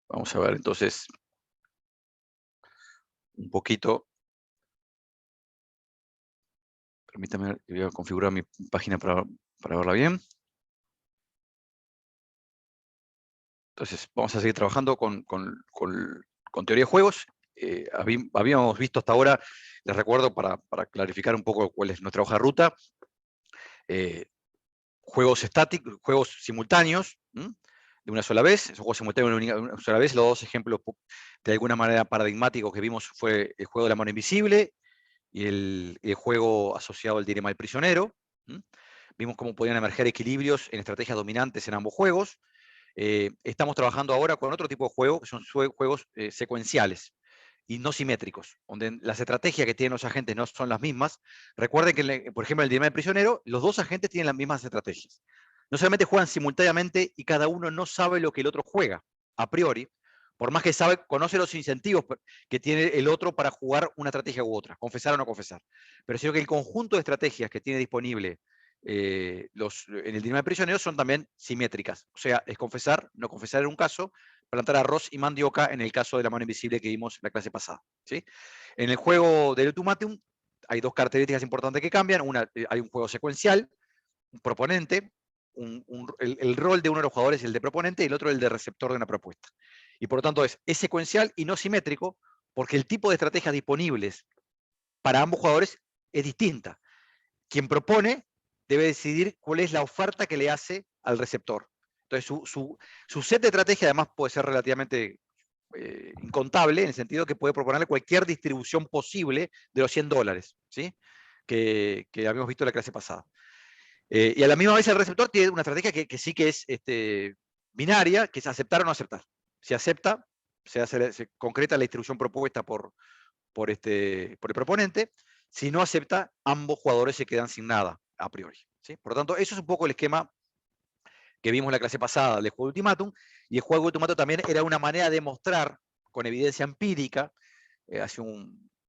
Vamos a ver entonces un poquito. Permítame, voy a configurar mi página para verla bien. Entonces, vamos a seguir trabajando con teoría de juegos. Habíamos visto hasta ahora, les recuerdo para clarificar un poco cuál es nuestra hoja de ruta, juegos estáticos, juegos simultáneos, de una sola vez. Esos juegos simultáneos de una sola vez. Los dos ejemplos de alguna manera paradigmáticos que vimos fue el juego de la mano invisible y el juego asociado al dilema del prisionero. Vimos cómo podían emerger equilibrios en estrategias dominantes en ambos juegos. Estamos trabajando ahora con otro tipo de juego, que son juegos secuenciales y no simétricos, donde las estrategias que tienen los agentes no son las mismas. Recuerden que, por ejemplo, en el dilema del prisionero, los dos agentes tienen las mismas estrategias. No solamente juegan simultáneamente y cada uno no sabe lo que el otro juega, a priori, por más que conoce los incentivos que tiene el otro para jugar una estrategia u otra, confesar o no confesar. Pero sino que el conjunto de estrategias que tiene disponible en el dilema de prisioneros son también simétricas. O sea, es confesar, no confesar en un caso, plantar arroz y mandioca en el caso de la mano invisible que vimos en la clase pasada. ¿Sí? En el juego del ultimátum hay dos características importantes que cambian. Hay un juego secuencial, un proponente, el rol de uno de los jugadores es el de proponente y el otro el de receptor de una propuesta. Y por lo tanto es secuencial y no simétrico porque el tipo de estrategias disponibles para ambos jugadores es distinta. Quien propone debe decidir cuál es la oferta que le hace al receptor. Entonces, su set de estrategia además puede ser relativamente incontable, en el sentido que puede proponerle cualquier distribución posible de los $100, ¿sí? que habíamos visto en la clase pasada. Y a la misma vez el receptor tiene una estrategia que sí que es binaria, que es aceptar o no aceptar. Si acepta, se concreta la distribución propuesta por el proponente. Si no acepta, ambos jugadores se quedan sin nada a priori. ¿Sí? Por lo tanto, eso es un poco el esquema que vimos en la clase pasada del juego Ultimátum. Y el juego Ultimátum también era una manera de mostrar con evidencia empírica,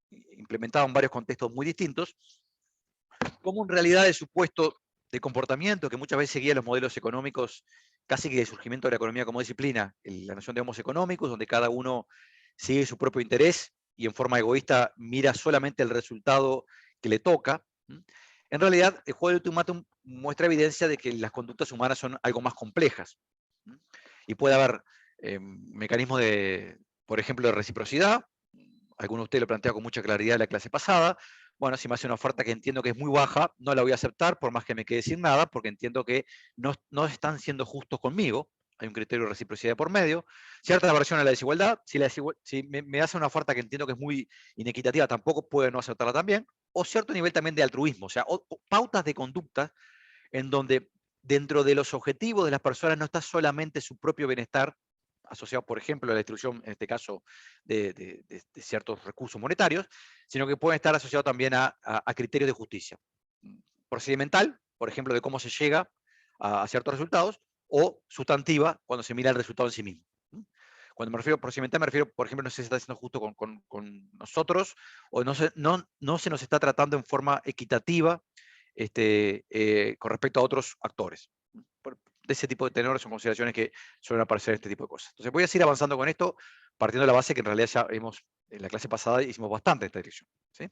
implementado en varios contextos muy distintos, cómo en realidad el supuesto de comportamiento que muchas veces seguía los modelos económicos, casi que el surgimiento de la economía como disciplina, la noción de homos económicos, donde cada uno sigue su propio interés y en forma egoísta mira solamente el resultado que le toca. En realidad, el juego del ultimátum muestra evidencia de que las conductas humanas son algo más complejas. Y puede haber mecanismos por ejemplo, de reciprocidad. Alguno de ustedes lo plantea con mucha claridad en la clase pasada. Bueno, si me hace una oferta que entiendo que es muy baja, no la voy a aceptar por más que me quede sin nada, porque entiendo que no están siendo justos conmigo. Hay un criterio de reciprocidad por medio. Cierta aversión a la desigualdad. Si me hace una oferta que entiendo que es muy inequitativa, tampoco puedo no aceptarla también. O cierto nivel también de altruismo, o sea, pautas de conducta en donde dentro de los objetivos de las personas no está solamente su propio bienestar, asociado, por ejemplo, a la distribución, en este caso, de ciertos recursos monetarios, sino que pueden estar asociados también a criterios de justicia procedimental, por ejemplo, de cómo se llega a ciertos resultados, o sustantiva, cuando se mira el resultado en sí mismo. Cuando me refiero a procedimental, me refiero, por ejemplo, no se está haciendo justo con nosotros, o no se nos está tratando en forma equitativa con respecto a otros actores. De ese tipo de tenores son consideraciones que suelen aparecer en este tipo de cosas. Entonces voy a seguir avanzando con esto, partiendo de la base que en realidad ya en la clase pasada hicimos bastante en esta dirección. ¿Sí?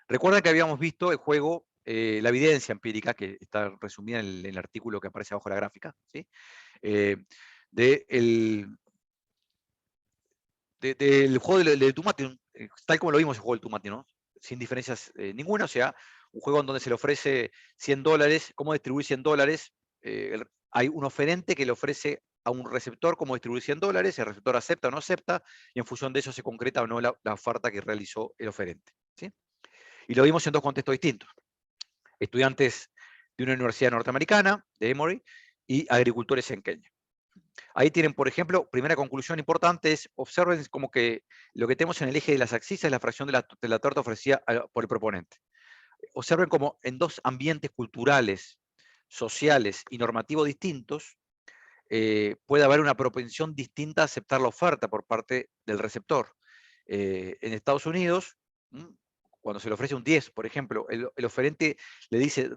Recuerden que habíamos visto el juego, la evidencia empírica, que está resumida en el artículo que aparece abajo de la gráfica, ¿sí? Del juego del Ultimátum, tal como lo vimos el juego del Ultimátum, ¿no? Sin diferencias ninguna, o sea, un juego en donde se le ofrece $100, cómo distribuir $100, hay un oferente que le ofrece a un receptor cómo distribuir $100, el receptor acepta o no acepta, y en función de eso se concreta o no la oferta que realizó el oferente. ¿Sí? Y lo vimos en dos contextos distintos. Estudiantes de una universidad norteamericana, de Emory, y agricultores en Kenia. Ahí tienen, por ejemplo, primera conclusión importante es, observen como que lo que tenemos en el eje de las axis es la fracción de la torta ofrecida por el proponente. Observen como en dos ambientes culturales, sociales y normativos distintos, puede haber una propensión distinta a aceptar la oferta por parte del receptor. En Estados Unidos, cuando se le ofrece un 10, por ejemplo, el oferente le dice,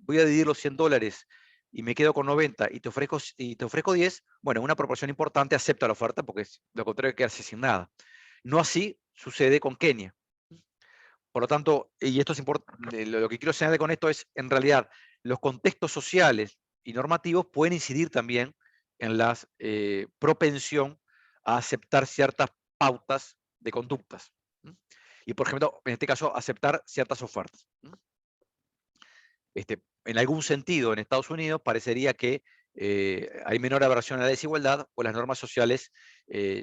voy a dividir los $100 y me quedo con 90 y te ofrezco 10, bueno, una proporción importante acepta la oferta porque es lo contrario que quedarse sin nada. No así sucede con Kenia. Por lo tanto, y esto es importante, lo que quiero señalar con esto es, en realidad, los contextos sociales y normativos pueden incidir también en la propensión a aceptar ciertas pautas de conductas. Y, por ejemplo, en este caso, aceptar ciertas ofertas. En algún sentido, en Estados Unidos parecería que hay menor aversión a la desigualdad o las normas sociales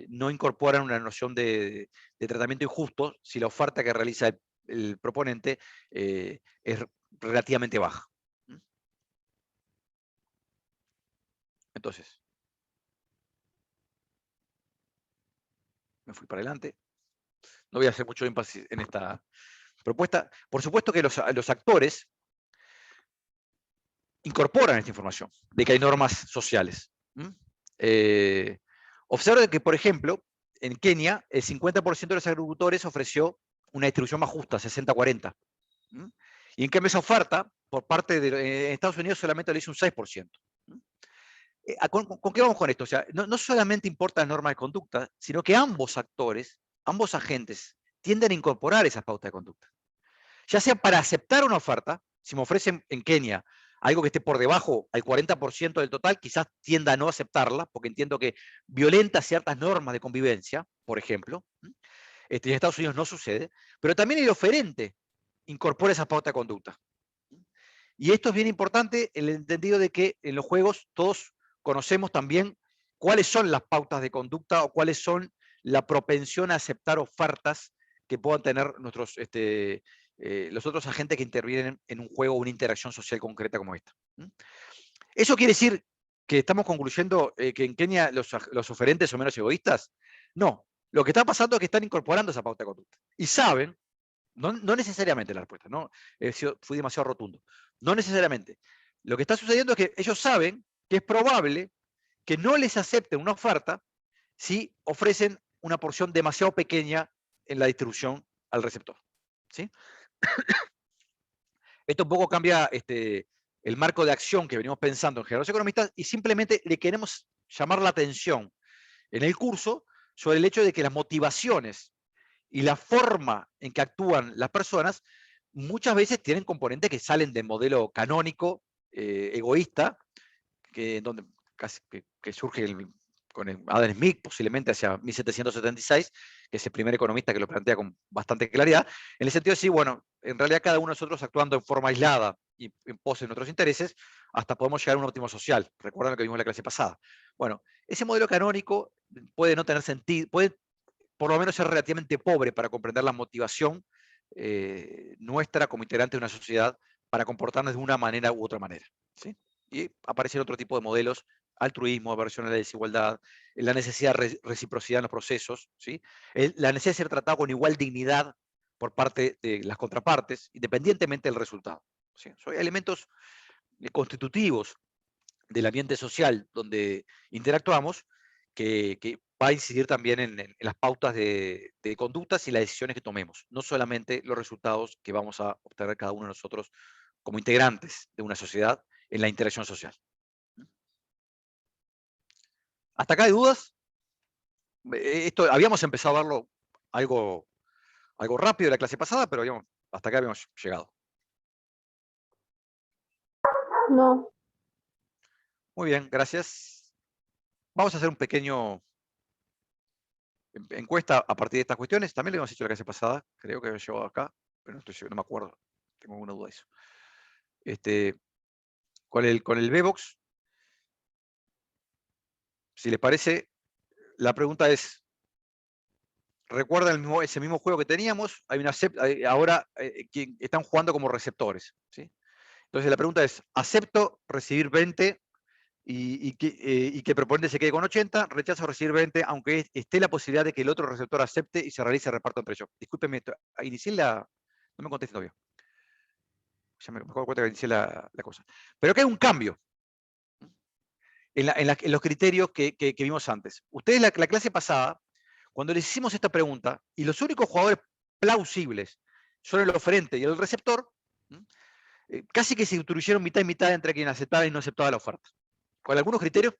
no incorporan una noción de tratamiento injusto si la oferta que realiza el proponente es relativamente baja. Entonces, me fui para adelante. No voy a hacer mucho énfasis en esta propuesta. Por supuesto que los actores incorporan esta información de que hay normas sociales. Observen que, por ejemplo, en Kenia, el 50% de los agricultores ofreció una distribución más justa, 60-40. Y en cambio esa oferta, por parte de Estados Unidos, solamente lo hizo un 6%. ¿Con qué vamos con esto? O sea, no solamente importa la norma de conducta, sino que ambos actores, ambos agentes, tienden a incorporar esas pautas de conducta. Ya sea para aceptar una oferta, si me ofrecen en Kenia algo que esté por debajo al 40% del total, quizás tienda a no aceptarla, porque entiendo que violenta ciertas normas de convivencia, por ejemplo. En Estados Unidos no sucede, pero también el oferente incorpora esa pauta de conducta. Y esto es bien importante en el entendido de que en los juegos todos conocemos también cuáles son las pautas de conducta o cuáles son la propensión a aceptar ofertas que puedan tener los otros agentes que intervienen en un juego o una interacción social concreta como esta. ¿Eso quiere decir que estamos concluyendo que en Kenia los oferentes son menos egoístas? No. Lo que está pasando es que están incorporando esa pauta de conducta. Y saben, no necesariamente la respuesta, ¿no? Fui demasiado rotundo. No necesariamente. Lo que está sucediendo es que ellos saben que es probable que no les acepten una oferta si ofrecen una porción demasiado pequeña en la distribución al receptor. ¿Sí? Esto un poco cambia el marco de acción que venimos pensando en Generadores Economistas y simplemente le queremos llamar la atención en el curso sobre el hecho de que las motivaciones y la forma en que actúan las personas muchas veces tienen componentes que salen del modelo canónico, egoísta, donde que surge con Adam Smith, posiblemente hacia 1776, que es el primer economista que lo plantea con bastante claridad, en el sentido de decir, bueno, en realidad cada uno de nosotros actuando en forma aislada y en pos de nuestros intereses, hasta podemos llegar a un óptimo social. Recuerdan lo que vimos en la clase pasada. Bueno, ese modelo canónico puede no tener sentido, puede por lo menos ser relativamente pobre para comprender la motivación nuestra como integrante de una sociedad para comportarnos de una manera u otra manera. ¿Sí? Y aparecen otro tipo de modelos, altruismo, aversión a la desigualdad, la necesidad de reciprocidad en los procesos, ¿sí? La necesidad de ser tratado con igual dignidad por parte de las contrapartes, independientemente del resultado. ¿Sí? Son elementos constitutivos del ambiente social donde interactuamos que va a incidir también en las pautas de conductas y las decisiones que tomemos, no solamente los resultados que vamos a obtener cada uno de nosotros como integrantes de una sociedad en la interacción social. ¿Hasta acá hay dudas? Esto habíamos empezado a verlo algo rápido en la clase pasada, pero hasta acá habíamos llegado. No. Muy bien, gracias. Vamos a hacer un pequeño encuesta a partir de estas cuestiones. También lo habíamos hecho la clase pasada, creo que había llegado acá, pero no me acuerdo. Tengo alguna duda de eso. Con el VBox, si les parece, la pregunta es, ¿recuerdan ese mismo juego que teníamos? Ahora están jugando como receptores. ¿Sí? Entonces la pregunta es, ¿acepto recibir 20 y que el proponente se quede con 80? ¿Rechazo recibir 20 aunque esté la posibilidad de que el otro receptor acepte y se realice el reparto entre ellos? Discúlpenme, inicié no me contesté todavía. Ya me acuerdo cuenta que inicié la cosa. Pero acá hay un cambio en los criterios que vimos antes. Ustedes la clase pasada, cuando les hicimos esta pregunta, y los únicos jugadores plausibles son el oferente y el receptor, casi que se distribuyeron mitad y mitad entre quien aceptaba y no aceptaba la oferta. Con algunos criterios,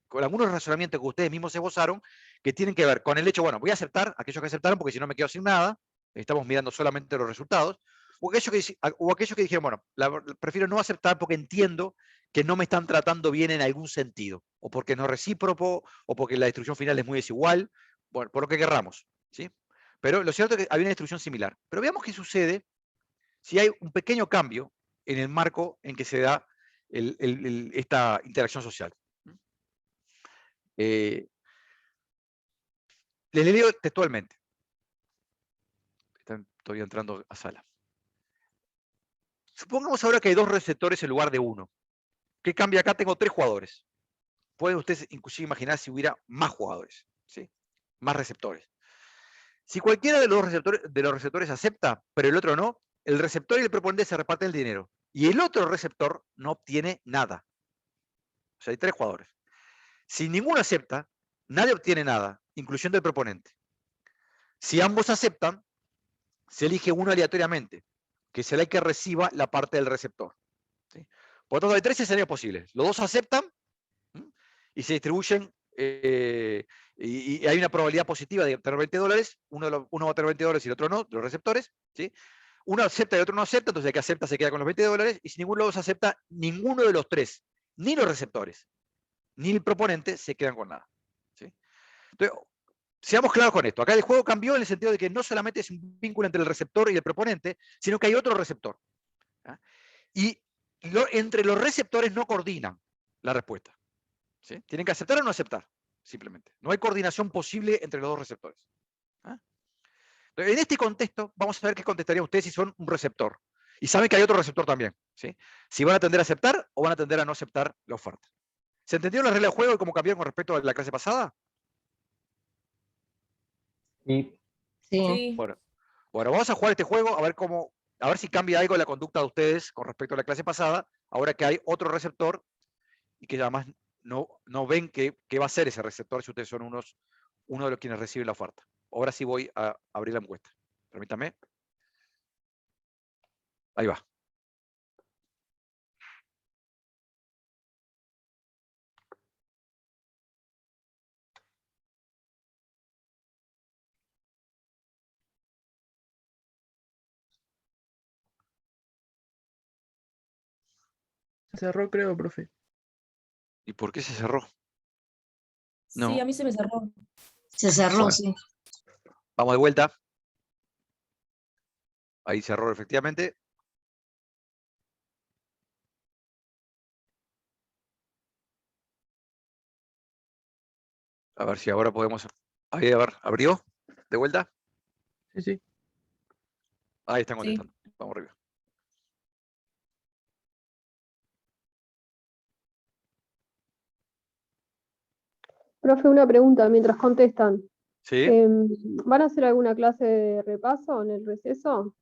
con algunos razonamientos que ustedes mismos esbozaron, que tienen que ver con el hecho, bueno, voy a aceptar aquellos que aceptaron porque si no me quedo sin nada, estamos mirando solamente los resultados, o aquellos que dijeron, bueno, prefiero no aceptar porque entiendo que no me están tratando bien en algún sentido, o porque no es recíproco, o porque la distribución final es muy desigual, bueno, por lo que querramos, ¿sí? Pero lo cierto es que había una distribución similar. Pero veamos qué sucede si hay un pequeño cambio en el marco en que se da esta interacción social. Les leo textualmente. Están todavía entrando a sala. Supongamos ahora que hay 2 receptores en lugar de 1. ¿Qué cambia acá? Tengo 3 jugadores. Pueden ustedes inclusive imaginar si hubiera más jugadores, ¿sí? Más receptores. Si cualquiera de los receptores acepta, pero el otro no, el receptor y el proponente se reparten el dinero. Y el otro receptor no obtiene nada. O sea, hay 3 jugadores. Si ninguno acepta, nadie obtiene nada, incluyendo el proponente. Si ambos aceptan, se elige uno aleatoriamente, que será el que reciba la parte del receptor. ¿Sí? Por lo tanto, hay 3 escenarios posibles. Los 2 aceptan y se distribuyen, y hay una probabilidad positiva de obtener $20, uno va a obtener $20 y el otro no, los receptores. ¿Sí? Uno acepta y el otro no acepta, entonces el que acepta se queda con los $20, y si ninguno de los acepta, ninguno de los 3, ni los receptores, ni el proponente, se quedan con nada. ¿Sí? Entonces, seamos claros con esto. Acá el juego cambió en el sentido de que no solamente es un vínculo entre el receptor y el proponente, sino que hay otro receptor. ¿Ah? Y entre los receptores no coordinan la respuesta. ¿Sí? Tienen que aceptar o no aceptar, simplemente. No hay coordinación posible entre los 2 receptores. ¿Ah? En este contexto, vamos a ver qué contestarían ustedes si son un receptor. Y saben que hay otro receptor también. ¿Sí? Si van a tender a aceptar o van a tender a no aceptar la oferta. ¿Se entendieron las reglas de juego y cómo cambiaron con respecto a la clase pasada? Sí. Sí. Bueno, vamos a jugar este juego a ver si cambia algo la conducta de ustedes con respecto a la clase pasada, ahora que hay otro receptor y que además no ven qué va a ser ese receptor si ustedes son uno de los quienes reciben la oferta. Ahora sí voy a abrir la encuesta. Permítame. Ahí va. Se cerró, creo, profe. ¿Y por qué se cerró? No. Sí, a mí se me cerró. Se cerró, Bueno. sí. Vamos de vuelta. Ahí cerró efectivamente. A ver si ahora podemos. Ahí, a ver, ¿abrió? ¿De vuelta? Sí, sí. Ahí están Sí. contestando. Vamos arriba. Profe, una pregunta mientras contestan. ¿Sí? ¿Van a hacer alguna clase de repaso en el receso?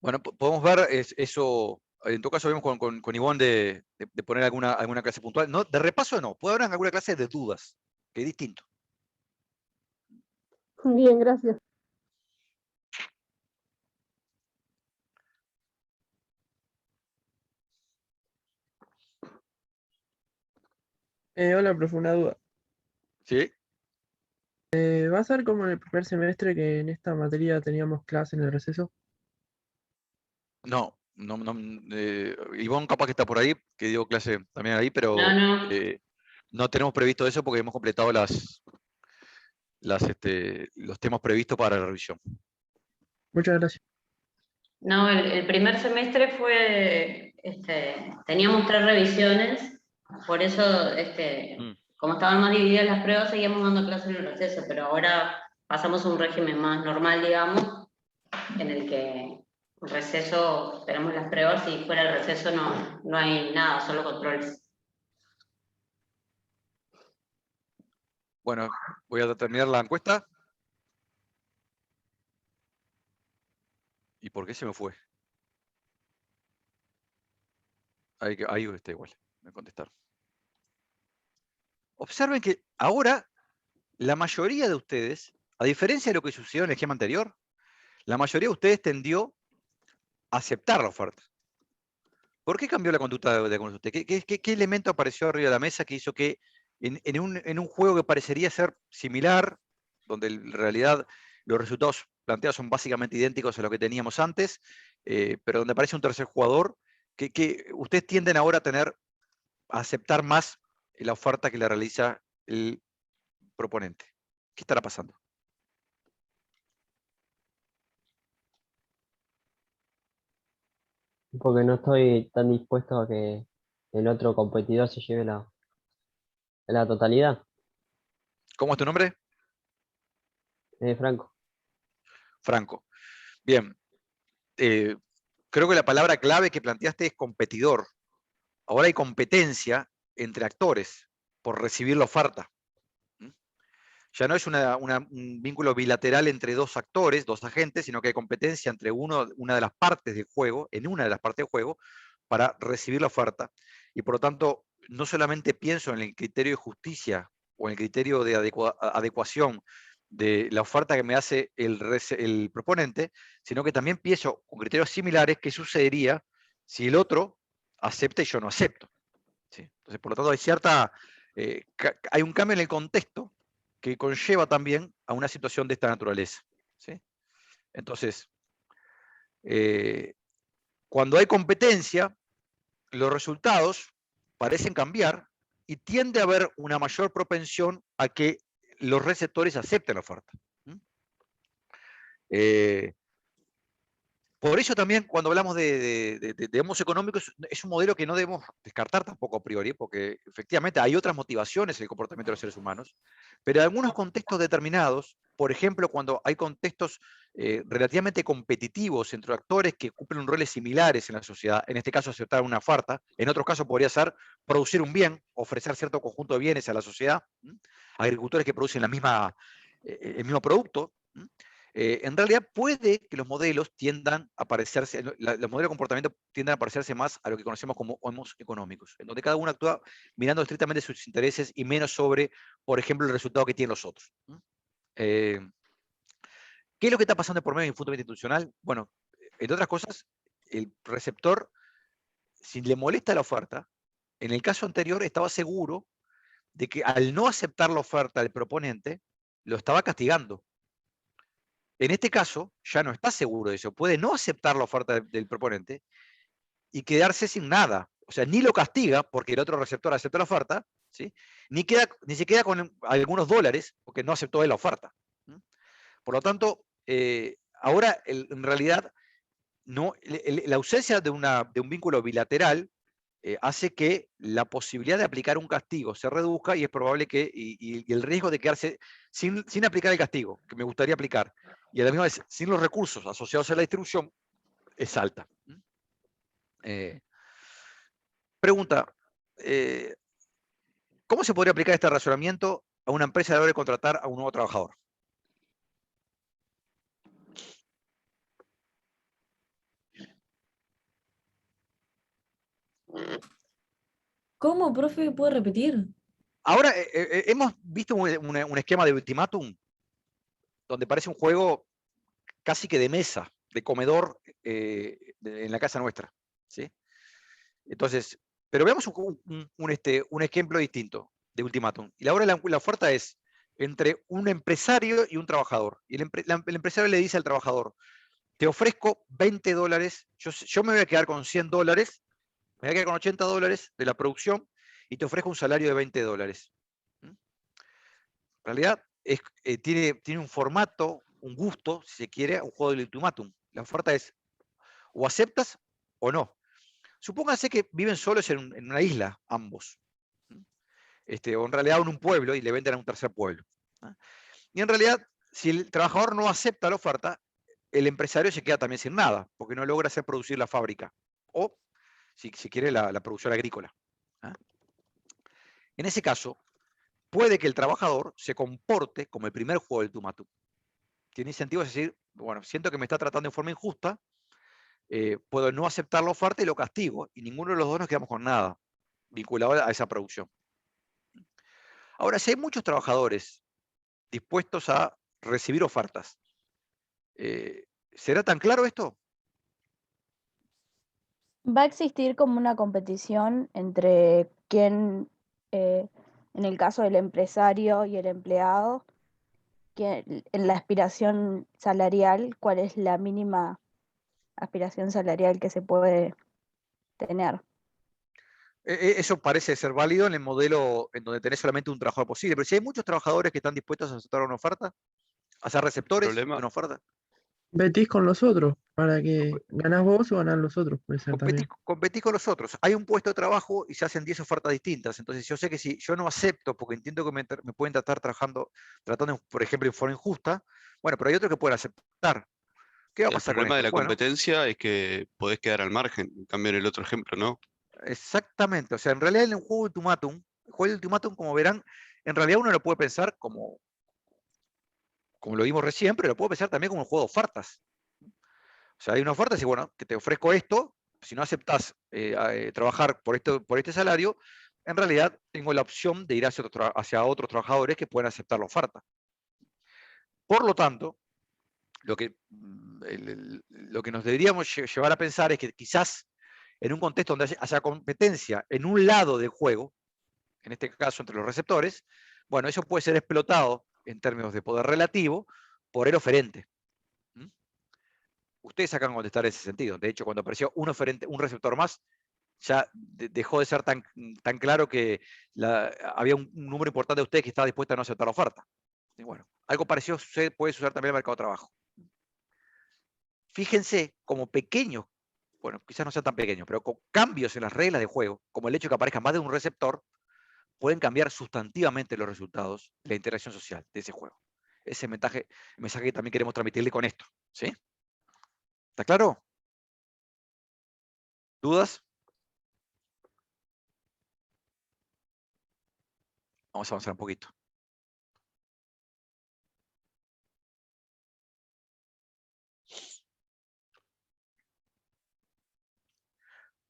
Bueno, podemos ver eso. En todo caso, vemos con Ivonne de poner alguna clase puntual. No, de repaso no. Puede haber alguna clase de dudas, que es distinto. Bien, gracias. Hola, profe, una duda. ¿Sí? ¿Va a ser como en el primer semestre que en esta materia teníamos clase en el receso? No. Ivonne capaz que está por ahí, que dio clase también ahí, pero No. no tenemos previsto eso porque hemos completado los temas previstos para la revisión. Muchas gracias. No, el primer semestre teníamos 3 revisiones, por eso, como estaban más divididas las pruebas, seguíamos dando clases en el receso, pero ahora pasamos a un régimen más normal, digamos, en el que receso tenemos las pruebas y fuera del receso no hay nada, solo controles. Bueno, voy a terminar la encuesta. ¿Y por qué se me fue? Ahí está igual, me contestaron. Observen que ahora la mayoría de ustedes, a diferencia de lo que sucedió en el esquema anterior, la mayoría de ustedes tendió aceptar la oferta. ¿Por qué cambió la conducta de usted? ¿Qué elemento apareció arriba de la mesa que hizo que en un juego que parecería ser similar, donde en realidad los resultados planteados son básicamente idénticos a lo que teníamos antes, pero donde aparece un tercer jugador, que ustedes tienden ahora a aceptar más la oferta que le realiza el proponente? ¿Qué estará pasando? Porque no estoy tan dispuesto a que el otro competidor se lleve la totalidad. ¿Cómo es tu nombre? Franco. Franco. Bien. Creo que la palabra clave que planteaste es competidor. Ahora hay competencia entre actores por recibir la oferta. Ya no es un vínculo bilateral entre dos actores, dos agentes, sino que hay competencia entre una de las partes del juego, en una de las partes del juego, para recibir la oferta. Y por lo tanto, no solamente pienso en el criterio de justicia o en el criterio de adecuación de la oferta que me hace el proponente, sino que también pienso con criterios similares qué sucedería si el otro acepta y yo no acepto. ¿Sí? Entonces, por lo tanto, hay un cambio en el contexto que conlleva también a una situación de esta naturaleza. ¿Sí? Entonces, cuando hay competencia, los resultados parecen cambiar y tiende a haber una mayor propensión a que los receptores acepten la oferta. Por eso también cuando hablamos de demos económicos es un modelo que no debemos descartar tampoco a priori, porque efectivamente hay otras motivaciones en el comportamiento de los seres humanos, pero en algunos contextos determinados, por ejemplo, cuando hay contextos relativamente competitivos entre actores que cumplen roles similares en la sociedad, en este caso aceptar una oferta, en otros casos podría ser producir un bien, ofrecer cierto conjunto de bienes a la sociedad, agricultores que producen el mismo producto. En realidad puede que los modelos tiendan a parecerse, los modelos de comportamiento tiendan a parecerse más a lo que conocemos como homos económicos, en donde cada uno actúa mirando estrictamente sus intereses y menos sobre, por ejemplo, el resultado que tienen los otros. ¿Qué es lo que está pasando por medio del fundamento institucional? Bueno, entre otras cosas, el receptor, si le molesta la oferta, en el caso anterior estaba seguro de que al no aceptar la oferta del proponente, lo estaba castigando. En este caso, ya no está seguro de eso. Puede no aceptar la oferta del proponente y quedarse sin nada. O sea, ni lo castiga porque el otro receptor aceptó la oferta, ¿sí? ni se queda con algunos dólares porque no aceptó él la oferta. Por lo tanto, ahora en realidad la ausencia de un vínculo bilateral hace que la posibilidad de aplicar un castigo se reduzca y es probable que y el riesgo de quedarse sin aplicar el castigo que me gustaría aplicar y a la misma vez sin los recursos asociados a la distribución es alta. Pregunta, ¿cómo se podría aplicar este razonamiento a una empresa a la hora de contratar a un nuevo trabajador? ¿Cómo, profe? ¿Puede repetir? Ahora, hemos visto un esquema de ultimátum donde parece un juego casi que de mesa, de comedor en la casa nuestra. ¿Sí? Entonces, pero veamos un ejemplo distinto de ultimátum. Y ahora la oferta es entre un empresario y un trabajador. Y el empresario le dice al trabajador, te ofrezco $20, yo me voy a quedar con $100, me voy a quedar con $80 de la producción y te ofrezco un salario de $20. En realidad tiene un formato, un gusto, si se quiere, un juego del ultimátum. La oferta es o aceptas o no. Supónganse que viven solos en una isla, ambos. O en realidad en un pueblo y le venden a un tercer pueblo. Y en realidad, si el trabajador no acepta la oferta, el empresario se queda también sin nada, porque no logra hacer producir la fábrica. O, si quiere, la producción agrícola. En ese caso, puede que el trabajador se comporte como el primer juego del ultimátum. Tiene incentivos de decir, bueno, siento que me está tratando de forma injusta, puedo no aceptar la oferta y lo castigo, y ninguno de los dos nos quedamos con nada vinculado a esa producción. Ahora, si hay muchos trabajadores dispuestos a recibir ofertas, ¿será tan claro esto? ¿Va a existir como una competición entre quién, en el caso del empresario y el empleado, en la aspiración salarial, cuál es la mínima aspiración salarial que se puede tener? Eso parece ser válido en el modelo en donde tenés solamente un trabajador posible, pero si hay muchos trabajadores que están dispuestos a aceptar una oferta, a ser receptores de Problema, una oferta, Competís con los otros para que ganás vos o ganás los otros, puede ser competís, también. competís con los otros. Hay un puesto de trabajo y se hacen 10 ofertas distintas. Entonces yo sé que si yo no acepto porque entiendo que me pueden tratar tratando, por ejemplo, en forma injusta, bueno, pero hay otros que pueden aceptar. ¿Qué va a el pasar con problema de esto? la Bueno, competencia es que podés quedar al margen. En cambio, en el otro ejemplo, ¿no? exactamente. O sea, en realidad en un juego de ultimátum, el juego de ultimátum, como verán, en realidad uno lo puede pensar como lo vimos recién, pero lo puedo pensar también como un juego de ofertas. O sea, hay una oferta y dice, bueno, que te ofrezco esto, si no aceptas trabajar por este salario, en realidad tengo la opción de ir hacia otros trabajadores que puedan aceptar la oferta. Por lo tanto, lo que nos deberíamos llevar a pensar es que quizás en un contexto donde haya competencia en un lado del juego, en este caso entre los receptores, bueno, eso puede ser explotado en términos de poder relativo por el oferente. Ustedes acaban de contestar en ese sentido. De hecho, cuando apareció un receptor más, ya dejó de ser tan claro que había un número importante de ustedes que estaba dispuesto a no aceptar la oferta. Y bueno, algo parecido puede suceder también en el mercado de trabajo. Fíjense como pequeños, bueno, quizás no sean tan pequeños, pero con cambios en las reglas de juego, como el hecho de que aparezca más de un receptor, pueden cambiar sustantivamente los resultados de la interacción social de ese juego. Ese mensaje que también queremos transmitirle con esto. ¿Sí? ¿Está claro? ¿Dudas? Vamos a avanzar un poquito.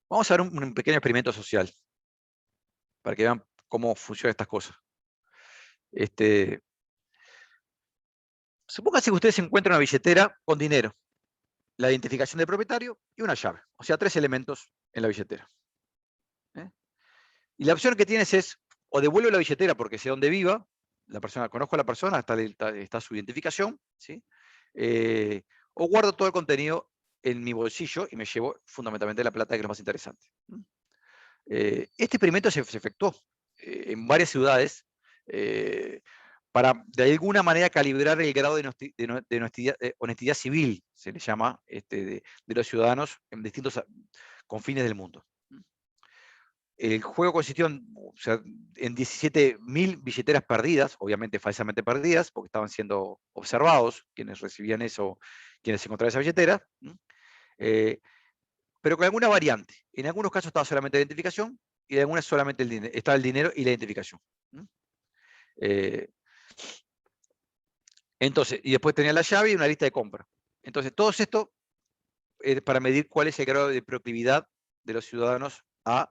Vamos a ver un pequeño experimento social para que vean cómo funcionan estas cosas. Supóngase que ustedes encuentran una billetera con dinero, la identificación del propietario y una llave. O sea, 3 elementos en la billetera. Y la opción que tienes es, o devuelvo la billetera porque sé dónde viva, conozco a la persona, está su identificación, ¿sí? O guardo todo el contenido en mi bolsillo y me llevo fundamentalmente la plata, que es lo más interesante. Este experimento se efectuó en varias ciudades para, de alguna manera, calibrar el grado de honestidad civil, se le llama, de los ciudadanos en distintos confines del mundo. El juego consistió en 17.000 billeteras perdidas, obviamente falsamente perdidas, porque estaban siendo observados quienes recibían eso, quienes encontraban esa billetera, pero con alguna variante. En algunos casos estaba solamente la identificación y en algunas solamente estaba el dinero y la identificación. Entonces, y después tenía la llave y una lista de compra. Entonces, todo esto para medir cuál es el grado de proclividad de los ciudadanos a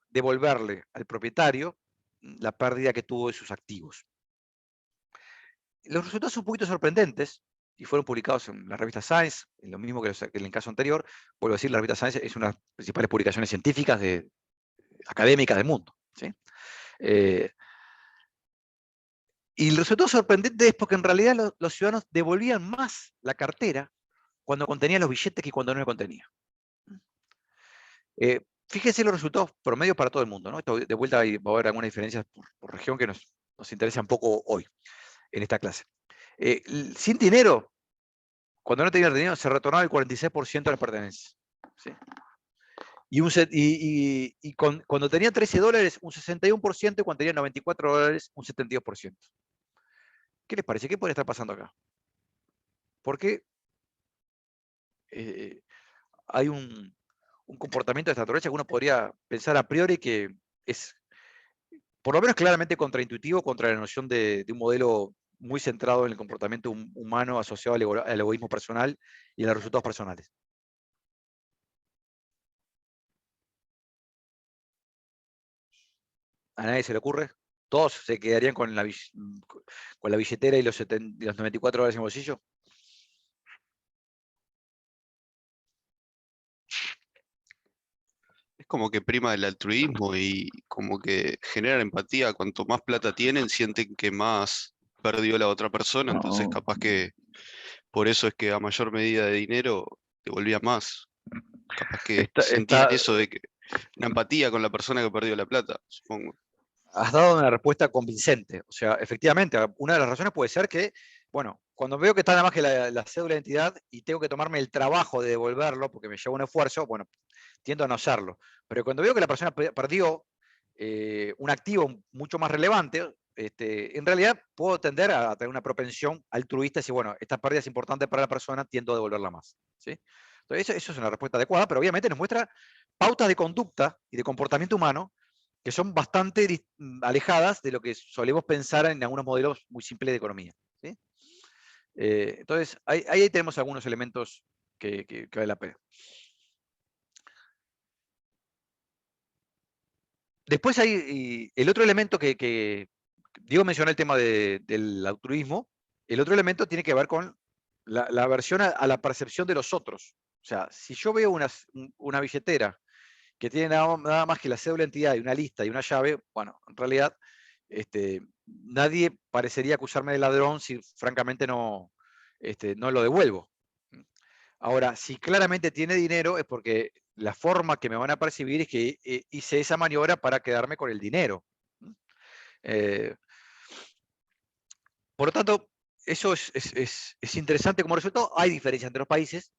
devolverle al propietario la pérdida que tuvo de sus activos. Los resultados son un poquito sorprendentes y fueron publicados en la revista Science, lo mismo que en el caso anterior. Vuelvo a decir, la revista Science es una de las principales publicaciones científicas académicas del mundo. ¿Sí? Y el resultado sorprendente es porque en realidad los ciudadanos devolvían más la cartera cuando contenía los billetes que cuando no lo contenía. Fíjense los resultados promedios para todo el mundo, ¿no? Esto de vuelta va a haber algunas diferencias por región que nos interesan un poco hoy, en esta clase. Sin dinero, cuando no tenía dinero, se retornaba el 46% de las pertenencias. ¿Sí? Cuando tenía $13, un 61%, y cuando tenía $94, un 72%. ¿Qué les parece? ¿Qué puede estar pasando acá? Porque hay un comportamiento de esta naturaleza que uno podría pensar a priori que es, por lo menos claramente contraintuitivo contra la noción de un modelo muy centrado en el comportamiento humano asociado al egoísmo personal y a los resultados personales. ¿A nadie se le ocurre? ¿Todos se quedarían con la billetera y los $94 en el bolsillo? como que prima el altruismo y como que generan empatía. Cuanto más plata tienen, sienten que más perdió la otra persona, entonces No. capaz que por eso es que a mayor medida de dinero devolvía más. Capaz que sentían eso de que una empatía con la persona que perdió la plata, supongo. Has dado una respuesta convincente. O sea, efectivamente, una de las razones puede ser que, bueno, cuando veo que está nada más que la cédula de identidad y tengo que tomarme el trabajo de devolverlo porque me lleva un esfuerzo, bueno, tiendo a no hacerlo. Pero cuando veo que la persona perdió un activo mucho más relevante, en realidad puedo tender a tener una propensión altruista y decir, bueno, esta pérdida es importante para la persona, tiendo a devolverla más. ¿Sí? Entonces, eso es una respuesta adecuada, pero obviamente nos muestra pautas de conducta y de comportamiento humano que son bastante alejadas de lo que solemos pensar en algunos modelos muy simples de economía. ¿Sí? Entonces, ahí tenemos algunos elementos que vale la pena. Después hay el otro elemento que Diego mencionó el tema del altruismo. El otro elemento tiene que ver con la aversión a la percepción de los otros. O sea, si yo veo una billetera que tiene nada más que la cédula de identidad y una lista y una llave, bueno, en realidad nadie parecería acusarme de ladrón si francamente no lo devuelvo. Ahora, si claramente tiene dinero es porque la forma que me van a percibir es que hice esa maniobra para quedarme con el dinero. Por lo tanto, eso es interesante como resultado. Hay diferencias entre los países.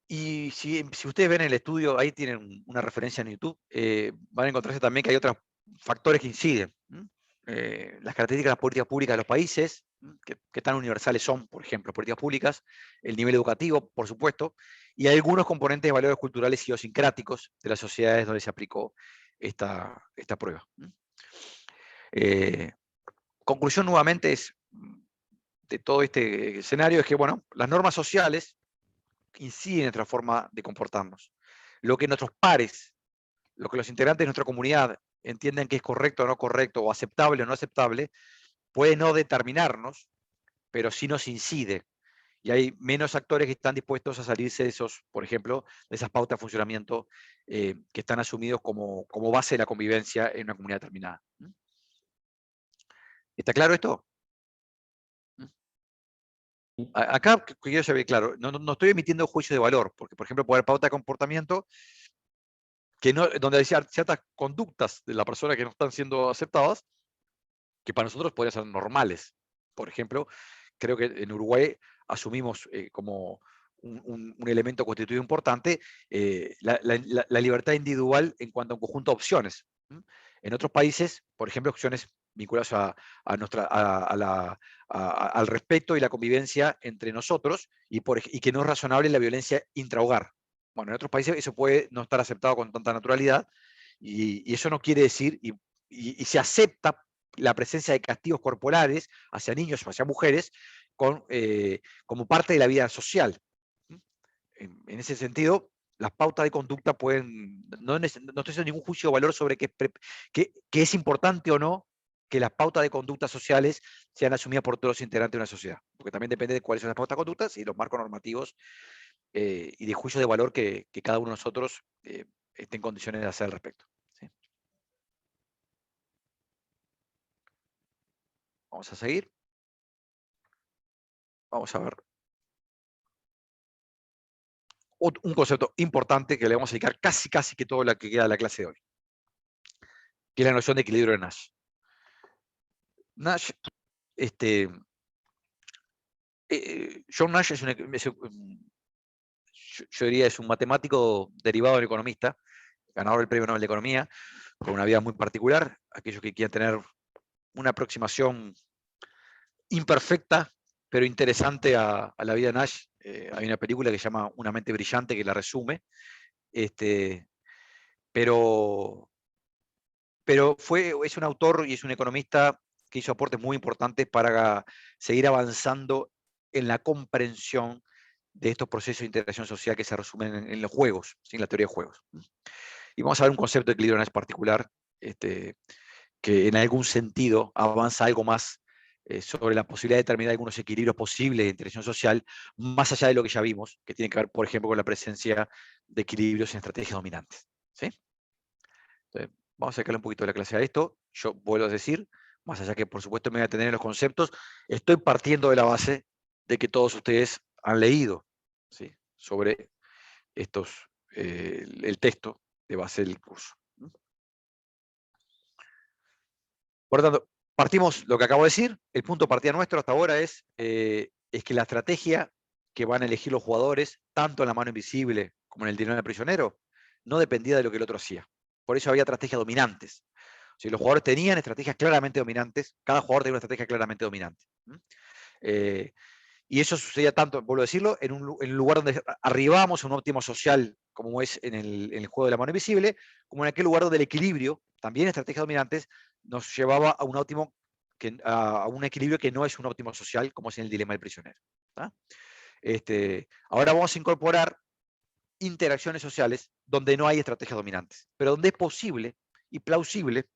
Y si ustedes ven el estudio, ahí tienen una referencia en YouTube, van a encontrarse también que hay otros factores que inciden. Las características de las políticas públicas de los países, que tan universales son, por ejemplo, políticas públicas, el nivel educativo, por supuesto, y algunos componentes de valores culturales y idiosincráticos de las sociedades donde se aplicó esta prueba. Conclusión nuevamente de todo este escenario es que, bueno, las normas sociales inciden en nuestra forma de comportarnos. Lo que nuestros pares, lo que los integrantes de nuestra comunidad entienden que es correcto o no correcto, o aceptable o no aceptable, puede no determinarnos, pero sí nos incide. Y hay menos actores que están dispuestos a salirse de esos, por ejemplo, de esas pautas de funcionamiento que están asumidos como base de la convivencia en una comunidad determinada. ¿Está claro esto? Acá quiero saber, claro, no estoy emitiendo juicio de valor, porque, por ejemplo, puede haber pauta de comportamiento donde hay ciertas conductas de la persona que no están siendo aceptadas, que para nosotros podrían ser normales. Por ejemplo, creo que en Uruguay asumimos como un elemento constitutivo importante la libertad individual en cuanto a un conjunto de opciones. En otros países, por ejemplo, opciones vinculadas al respeto y la convivencia entre nosotros y que no es razonable la violencia intrahogar. Bueno, en otros países eso puede no estar aceptado con tanta naturalidad y eso no quiere decir, y se acepta la presencia de castigos corporales hacia niños o hacia mujeres como parte de la vida social. En ese sentido, las pautas de conducta pueden, no estoy haciendo ningún juicio de valor sobre qué es importante o no que las pautas de conducta sociales sean asumidas por todos los integrantes de una sociedad, porque también depende de cuáles son las pautas de conducta y los marcos normativos y de juicio de valor que cada uno de nosotros esté en condiciones de hacer al respecto. ¿Sí? Vamos a seguir. Vamos a ver. Un concepto importante que le vamos a dedicar casi que todo lo que queda de la clase de hoy, que es la noción de equilibrio de Nash. Nash, John Nash yo diría es un matemático derivado del economista, ganador del Premio Nobel de Economía, con una vida muy particular. Aquellos que quieran tener una aproximación imperfecta, pero interesante a la vida de Nash, hay una película que se llama Una mente brillante que la resume, pero es un autor y es un economista que hizo aportes muy importantes para seguir avanzando en la comprensión de estos procesos de integración social que se resumen en los juegos, en la teoría de juegos. Y vamos a ver un concepto de equilibrio en particular, que en algún sentido avanza algo más sobre la posibilidad de determinar algunos equilibrios posibles de interacción social, más allá de lo que ya vimos, que tiene que ver, por ejemplo, con la presencia de equilibrios en estrategias dominantes. ¿Sí? Entonces, vamos a sacarle un poquito de la clase a esto. Yo vuelvo a decir, más allá que por supuesto me voy a tener en los conceptos, estoy partiendo de la base de que todos ustedes han leído, ¿sí?, sobre el texto de base del curso. Por lo tanto, partimos lo que acabo de decir. El punto de partida nuestro hasta ahora es que la estrategia que van a elegir los jugadores, tanto en la mano invisible como en el dilema del prisionero, no dependía de lo que el otro hacía. Por eso había estrategias dominantes. Si los jugadores tenían estrategias claramente dominantes, cada jugador tenía una estrategia claramente dominante. Y eso sucedía tanto, vuelvo a decirlo, en un lugar donde arribábamos a un óptimo social, como es en el juego de la mano invisible, como en aquel lugar donde el equilibrio, también estrategias dominantes, nos llevaba a un óptimo, a un equilibrio que no es un óptimo social, como es en el dilema del prisionero. Ahora vamos a incorporar interacciones sociales donde no hay estrategias dominantes, pero donde es posible y plausible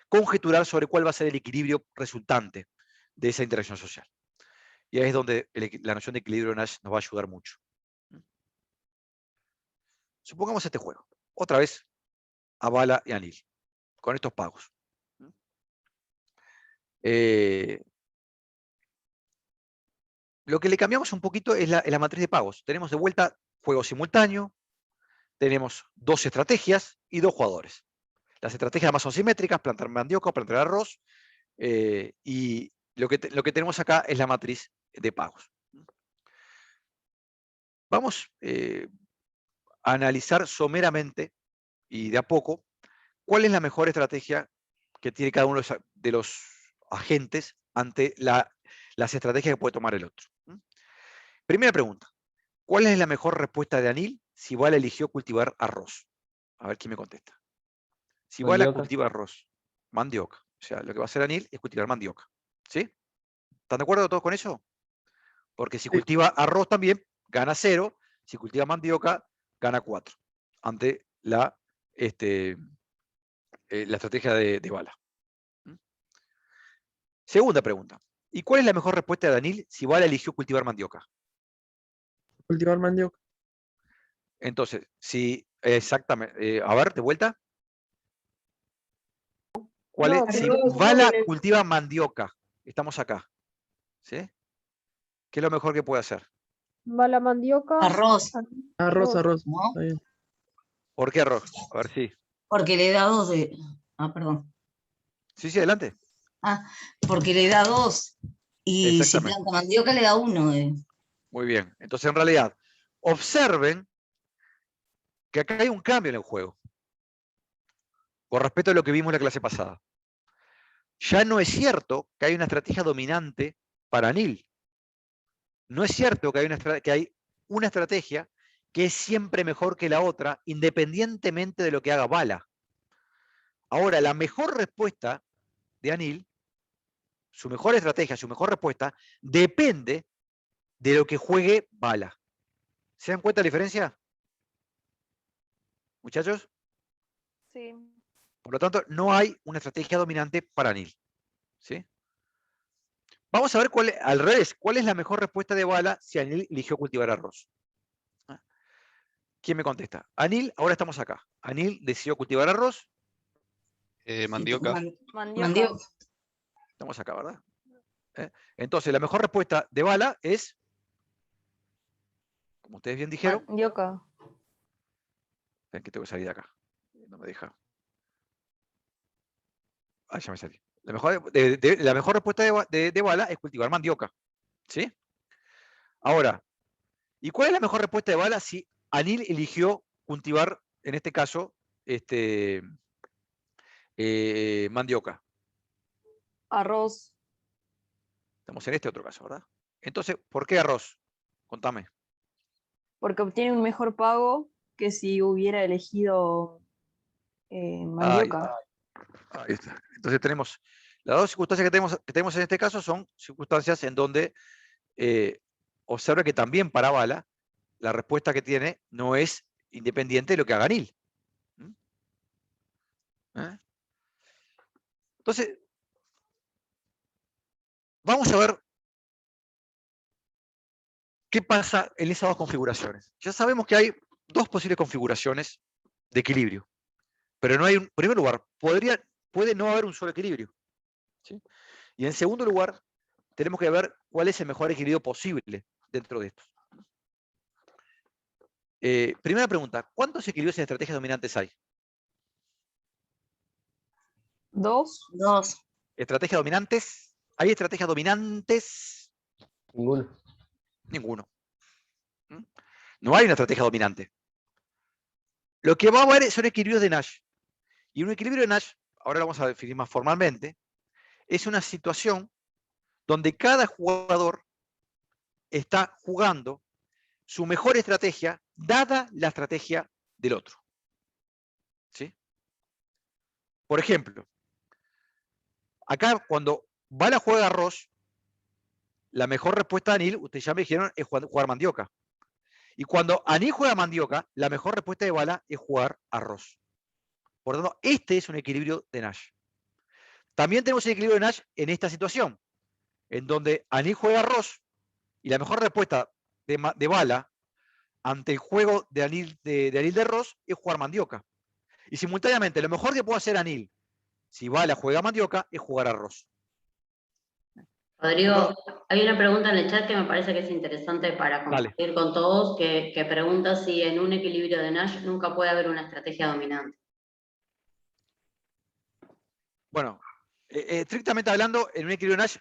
conjeturar sobre cuál va a ser el equilibrio resultante de esa interacción social. Y ahí es donde la noción de equilibrio de Nash nos va a ayudar mucho. Supongamos este juego. Otra vez, a Bala y Anil, con estos pagos. Lo que le cambiamos un poquito es la matriz de pagos. Tenemos de vuelta juego simultáneo, tenemos 2 estrategias y 2 jugadores. Las estrategias además son simétricas, plantar mandioca o plantar arroz, y lo que tenemos acá es la matriz de pagos. Vamos a analizar someramente y de a poco cuál es la mejor estrategia que tiene cada uno de los agentes ante las estrategias que puede tomar el otro. Primera pregunta, ¿cuál es la mejor respuesta de Anil si Bala eligió cultivar arroz? A ver quién me contesta. Si Bala Mandioca. cultiva arroz, mandioca. O sea, lo que va a hacer Anil es cultivar mandioca. ¿Sí? ¿Están de acuerdo todos con eso? Porque si cultiva arroz también, gana 0. Si cultiva mandioca, gana 4. Ante la estrategia de Bala. Segunda pregunta. ¿Y cuál es la mejor respuesta de Anil si Bala eligió cultivar mandioca? Cultivar mandioca. Entonces, si exactamente, a ver, de vuelta. ¿Cuál No, es? Si arroz, Bala no, cultiva mandioca, estamos acá. ¿Sí? ¿Qué es lo mejor que puede hacer? va la mandioca. Arroz, Arroz. ¿no? Está bien. ¿Por qué arroz? A ver, sí. Porque le da 2 de... Ah, perdón. Sí, adelante. Ah, porque le da 2. Y si Exactamente. planta mandioca le da 1. Muy bien. Entonces, en realidad, observen que acá hay un cambio en el juego. Con respecto a lo que vimos en la clase pasada. Ya no es cierto que hay una estrategia dominante para Anil. No es cierto que hay una estrategia que es siempre mejor que la otra, independientemente de lo que haga Bala. Ahora, la mejor respuesta de Anil, su mejor estrategia, su mejor respuesta, depende de lo que juegue Bala. ¿Se dan cuenta la diferencia? ¿Muchachos? Sí. Por lo tanto, no hay una estrategia dominante para Anil. ¿Sí? Vamos a ver al revés, cuál es la mejor respuesta de Bala si Anil eligió cultivar arroz. ¿Quién me contesta? Anil, ahora estamos acá. Anil decidió cultivar arroz. Mandioca. Mandioca. Estamos acá, ¿verdad? Entonces, la mejor respuesta de Bala es, como ustedes bien dijeron, Mandioca. ven que tengo que salir de acá. No me deja. Ah, ya me salí. La mejor respuesta de Bala es cultivar mandioca. ¿Sí? Ahora, ¿y cuál es la mejor respuesta de Bala si Anil eligió cultivar, en este caso, mandioca? Arroz. Estamos en este otro caso, ¿verdad? Entonces, ¿por qué arroz? Contame. Porque obtiene un mejor pago que si hubiera elegido mandioca. Ahí está. Entonces tenemos, las dos circunstancias que tenemos en este caso son circunstancias en donde observa que también para Bala la respuesta que tiene no es independiente de lo que haga Anil. Entonces, vamos a ver qué pasa en esas dos configuraciones. Ya sabemos que hay dos posibles configuraciones de equilibrio, pero no hay en primer lugar, puede no haber un solo equilibrio, ¿sí? Y en segundo lugar, tenemos que ver cuál es el mejor equilibrio posible dentro de estos. Primera pregunta, ¿cuántos equilibrios en estrategias dominantes hay? Dos. ¿Estrategias dominantes? ¿Hay estrategias dominantes? Ninguno. Ninguno. ¿Mm? No hay una estrategia dominante. Lo que va a haber son equilibrios de Nash. Y un equilibrio de Nash, ahora lo vamos a definir más formalmente, es una situación donde cada jugador está jugando su mejor estrategia, dada la estrategia del otro. ¿Sí? Por ejemplo, acá cuando Bala juega arroz, la mejor respuesta de Anil, ustedes ya me dijeron, es jugar mandioca. Y cuando Anil juega mandioca, la mejor respuesta de Bala es jugar arroz. Por lo tanto, este es un equilibrio de Nash. También tenemos el equilibrio de Nash en esta situación, en donde Anil juega arroz y la mejor respuesta de Bala ante el juego de Anil de arroz es jugar mandioca. Y simultáneamente, lo mejor que puede hacer Anil, si Bala juega mandioca, es jugar arroz. Rodrigo, hay una pregunta en el chat que me parece que es interesante para compartir con todos, que pregunta si en un equilibrio de Nash nunca puede haber una estrategia dominante. Bueno, estrictamente hablando, en un equilibrio de Nash,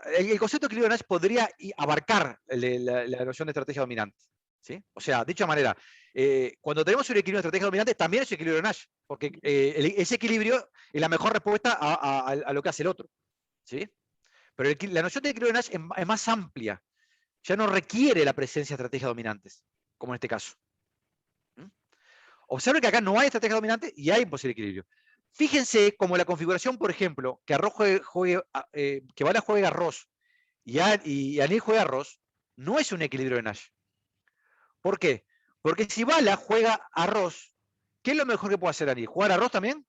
el concepto de equilibrio de Nash podría abarcar la noción de estrategia dominante. ¿Sí? O sea, dicha manera, cuando tenemos un equilibrio de estrategia dominante, también es un equilibrio de Nash, porque ese equilibrio es la mejor respuesta a lo que hace el otro. ¿Sí? Pero la noción de equilibrio de Nash es más amplia. Ya no requiere la presencia de estrategias dominantes, como en este caso. Observen que acá no hay estrategia dominante y hay un posible equilibrio. Fíjense como la configuración, por ejemplo, que Bala juegue arroz y Anil juega arroz, no es un equilibrio de Nash. ¿Por qué? Porque si Bala juega arroz, ¿qué es lo mejor que puede hacer Anil? ¿Jugar arroz también?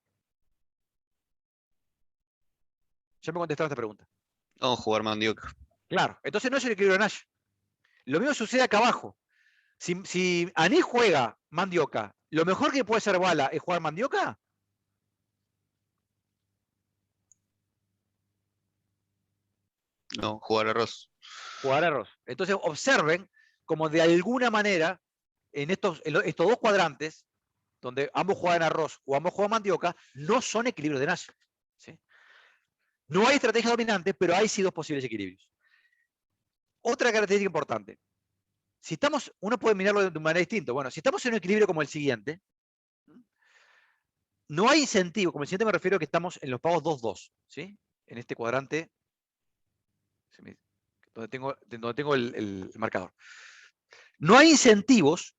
Ya me contestaron esta pregunta. No, jugar mandioca. Claro, entonces no es un equilibrio de Nash. Lo mismo sucede acá abajo. Si Anil juega mandioca, ¿lo mejor que puede hacer Bala es jugar mandioca? No, jugar arroz. Jugar arroz. Entonces observen como de alguna manera en estos dos cuadrantes, donde ambos juegan arroz o ambos juegan mandioca, no son equilibrios de Nash. ¿Sí? No hay estrategia dominante, pero hay sí dos posibles equilibrios. Otra característica importante. Si estamos, uno puede mirarlo de manera distinta. Bueno, si estamos en un equilibrio como el siguiente, no hay incentivo, como el siguiente me refiero a que estamos en los pagos 2-2, ¿sí? En este cuadrante, donde tengo el marcador. No hay incentivos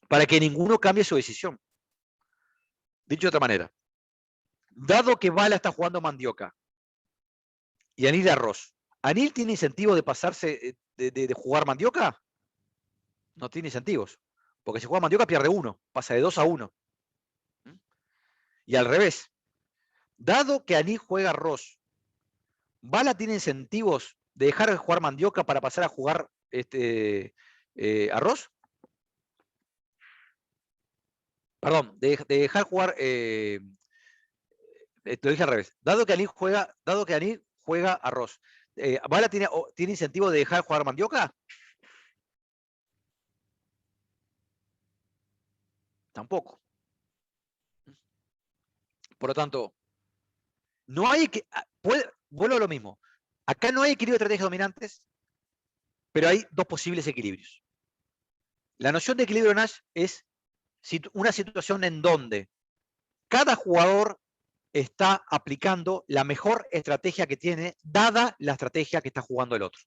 para que ninguno cambie su decisión. Dicho de otra manera, dado que Bala está jugando mandioca y Anil arroz, ¿Anil tiene incentivo de pasarse de jugar mandioca? No tiene incentivos. Porque si juega mandioca pierde 1, pasa de 2-1. Y al revés, dado que Anil juega arroz, ¿Bala tiene incentivos de dejar de jugar mandioca para pasar a jugar arroz? Perdón, de dejar jugar. Lo dije al revés. Dado que Anil juega arroz, ¿Bala tiene incentivo de dejar de jugar mandioca? Tampoco. Por lo tanto, no hay que. Vuelvo a lo mismo. Acá no hay equilibrio de estrategias dominantes, pero hay dos posibles equilibrios. La noción de equilibrio Nash es una situación en donde cada jugador está aplicando la mejor estrategia que tiene, dada la estrategia que está jugando el otro.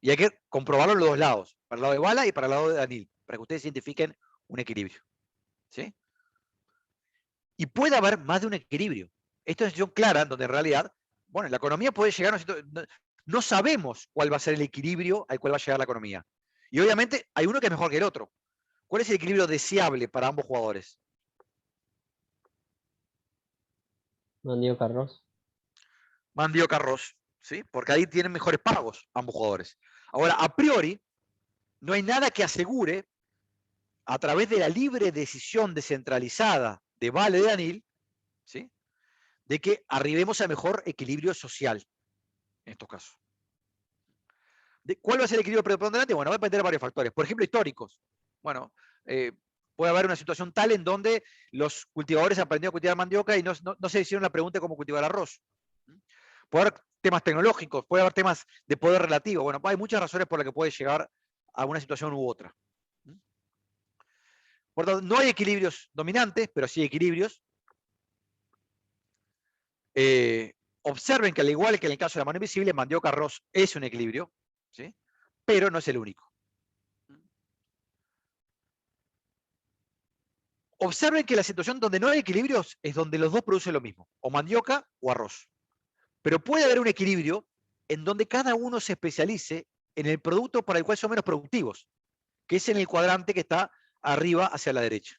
Y hay que comprobarlo en los dos lados, para el lado de Bala y para el lado de Anil, para que ustedes identifiquen un equilibrio. ¿Sí? Y puede haber más de un equilibrio. Esto es una situación clara, donde en realidad, bueno, la economía puede llegar a una situación, no sabemos cuál va a ser el equilibrio al cual va a llegar la economía. Y obviamente hay uno que es mejor que el otro. ¿Cuál es el equilibrio deseable para ambos jugadores? Mandioca arroz. Mandioca-Ross, ¿sí? Porque ahí tienen mejores pagos ambos jugadores. Ahora, a priori, no hay nada que asegure, a través de la libre decisión descentralizada de Vale de Anil, ¿sí?, de que arribemos a mejor equilibrio social en estos casos. ¿Cuál va a ser el equilibrio preponderante? Bueno, va a depender de varios factores. Por ejemplo, históricos. Bueno, puede haber una situación tal en donde los cultivadores aprendieron a cultivar mandioca y no se hicieron la pregunta de cómo cultivar arroz. Puede haber temas tecnológicos, puede haber temas de poder relativo. Bueno, hay muchas razones por las que puede llegar a una situación u otra. Por lo tanto, no hay equilibrios dominantes, pero sí equilibrios. Observen que al igual que en el caso de la mano invisible, mandioca-arroz es un equilibrio, ¿sí?, pero no es el único. Observen que la situación donde no hay equilibrios es donde los dos producen lo mismo, o mandioca o arroz. Pero puede haber un equilibrio en donde cada uno se especialice en el producto para el cual son menos productivos, que es en el cuadrante que está arriba hacia la derecha.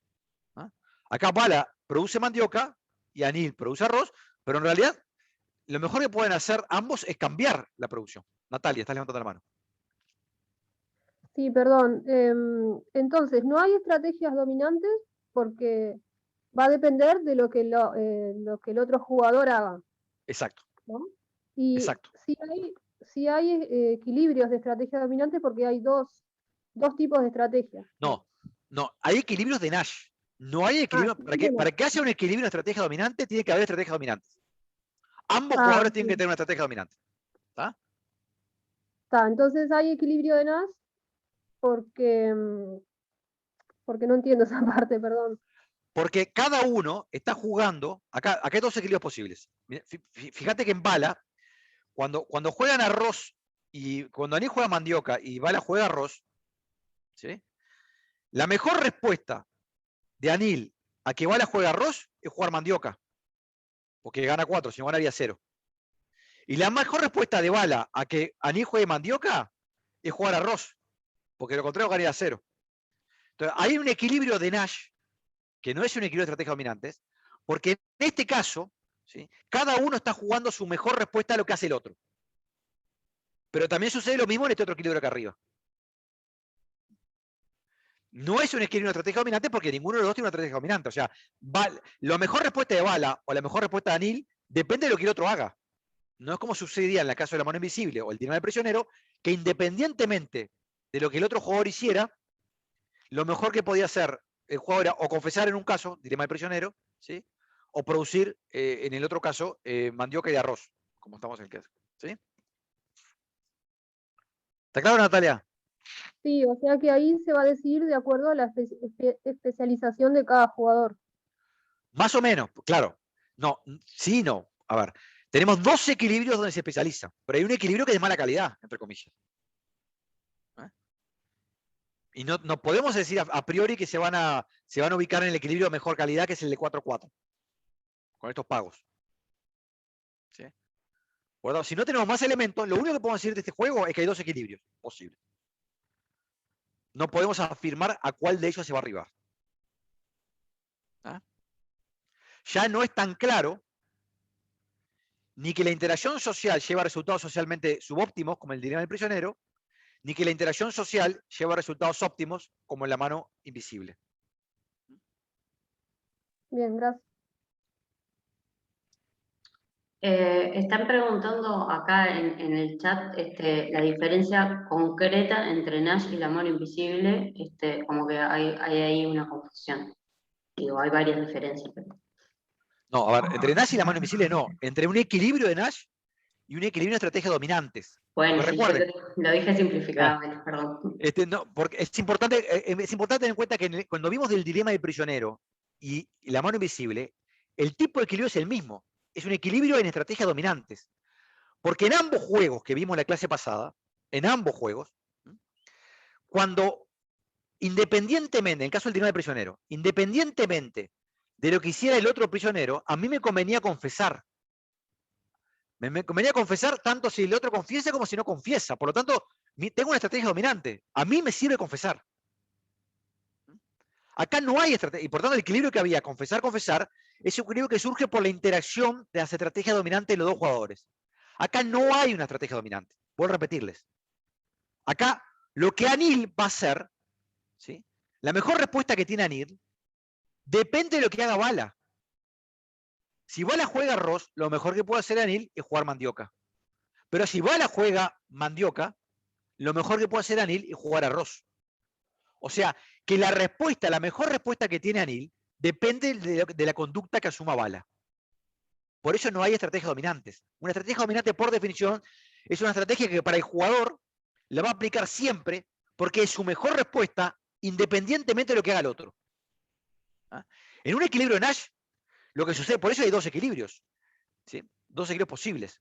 Acá Bala produce mandioca y Anil produce arroz, pero en realidad lo mejor que pueden hacer ambos es cambiar la producción. Natalia, estás levantando la mano. Sí, perdón. Entonces, no hay estrategias dominantes porque va a depender de lo que el otro jugador haga. Exacto. ¿No? Y exacto. sí hay equilibrios de estrategias dominantes porque hay dos tipos de estrategias. No, hay equilibrios de Nash. No hay equilibrio. Para que haya un equilibrio de estrategia dominante, tiene que haber estrategias dominantes. Ambos jugadores tienen que tener una estrategia dominante. ¿Está? Entonces hay equilibrio de Nash porque no entiendo esa parte, perdón. Porque cada uno está jugando, acá hay dos equilibrios posibles. Fíjate que en Bala, cuando juegan arroz, y cuando Anil juega mandioca y Bala juega arroz, ¿sí?, la mejor respuesta de Anil a que Bala juega arroz es jugar mandioca, porque gana 4, si no ganaría 0. Y la mejor respuesta de Bala a que Anil juegue mandioca es jugar arroz, porque lo contrario ganaría 0. Entonces, hay un equilibrio de Nash, que no es un equilibrio de estrategias dominantes, porque en este caso, ¿sí?, cada uno está jugando su mejor respuesta a lo que hace el otro. Pero también sucede lo mismo en este otro equilibrio acá arriba. No es un equilibrio de estrategia dominante porque ninguno de los dos tiene una estrategia dominante. O sea, la mejor respuesta de Bala o la mejor respuesta de Anil depende de lo que el otro haga. No es como sucedía en el caso de la mano invisible o el dilema del prisionero, que independientemente de lo que el otro jugador hiciera, lo mejor que podía hacer el jugador era o confesar en un caso, dilema del prisionero, ¿sí?, o producir en el otro caso mandioca y arroz, como estamos en el caso. ¿Sí? ¿Está claro, Natalia? Sí, o sea que ahí se va a decidir de acuerdo a la especialización de cada jugador. Más o menos, claro. No, sí, no. A ver, tenemos dos equilibrios donde se especializa, pero hay un equilibrio que es de mala calidad, entre comillas. Y no podemos decir a priori que se van a ubicar en el equilibrio de mejor calidad, que es el de 4-4, con estos pagos. ¿Sí? Bueno, si no tenemos más elementos, lo único que podemos decir de este juego es que hay dos equilibrios posibles. No podemos afirmar a cuál de ellos se va a arribar. Ya no es tan claro ni que la interacción social lleva a resultados socialmente subóptimos, como el dilema del prisionero, ni que la interacción social lleva a resultados óptimos, como en la mano invisible. Bien, gracias. Están preguntando acá en el chat la diferencia concreta entre Nash y la mano invisible, como que hay ahí una confusión. Digo, hay varias diferencias. Pero... No, a ver, entre Nash y la mano invisible no, entre un equilibrio de Nash y un equilibrio de estrategias dominantes. Bueno, sí, recuerden, lo dije simplificadamente, perdón. No, porque es importante tener en cuenta que cuando vimos del dilema del prisionero y la mano invisible, el tipo de equilibrio es el mismo. Es un equilibrio en estrategias dominantes. Porque en ambos juegos que vimos en la clase pasada, en ambos juegos, cuando independientemente, en el caso del dilema del prisionero, independientemente de lo que hiciera el otro prisionero, a mí me convenía confesar. Me convenía confesar tanto si el otro confiesa como si no confiesa. Por lo tanto, tengo una estrategia dominante. A mí me sirve confesar. Acá no hay estrategia. Y por tanto, el equilibrio que había, confesar, es un equilibrio que surge por la interacción de las estrategias dominantes de los dos jugadores. Acá no hay una estrategia dominante. Vuelvo a repetirles. Acá, lo que Anil va a hacer, ¿sí? La mejor respuesta que tiene Anil depende de lo que haga Bala. Si Bala juega Ross, lo mejor que puede hacer Anil es jugar Mandioca. Pero si Bala juega Mandioca, lo mejor que puede hacer Anil es jugar a Ross. O sea, que la respuesta, la mejor respuesta que tiene Anil, depende de la conducta que asuma Bala. Por eso no hay estrategias dominantes. Una estrategia dominante, por definición, es una estrategia que para el jugador la va a aplicar siempre porque es su mejor respuesta independientemente de lo que haga el otro. ¿Ah? En un equilibrio de Nash, lo que sucede, por eso hay dos equilibrios, ¿sí? Dos equilibrios posibles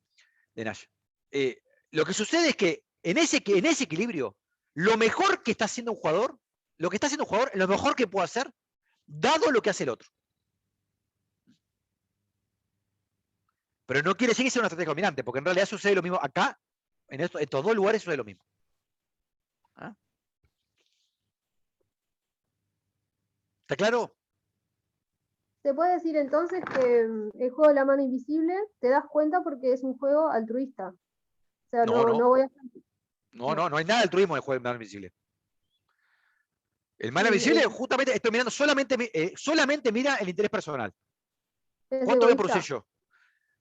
de Nash. Lo que sucede es que en ese equilibrio, lo mejor que está haciendo un jugador, lo que está haciendo un jugador es lo mejor que puede hacer, dado lo que hace el otro. Pero no quiere decir que sea una estrategia dominante, porque en realidad sucede lo mismo acá, en estos dos lugares sucede lo mismo. ¿Ah? ¿Está claro? Se puede decir entonces que el juego de la mano invisible te das cuenta porque es un juego altruista. O sea, no voy a... No hay nada de altruismo en el juego de mano invisible. El mano invisible justamente estoy mirando solamente mira el interés personal. ¿Cuánto voy a producir yo?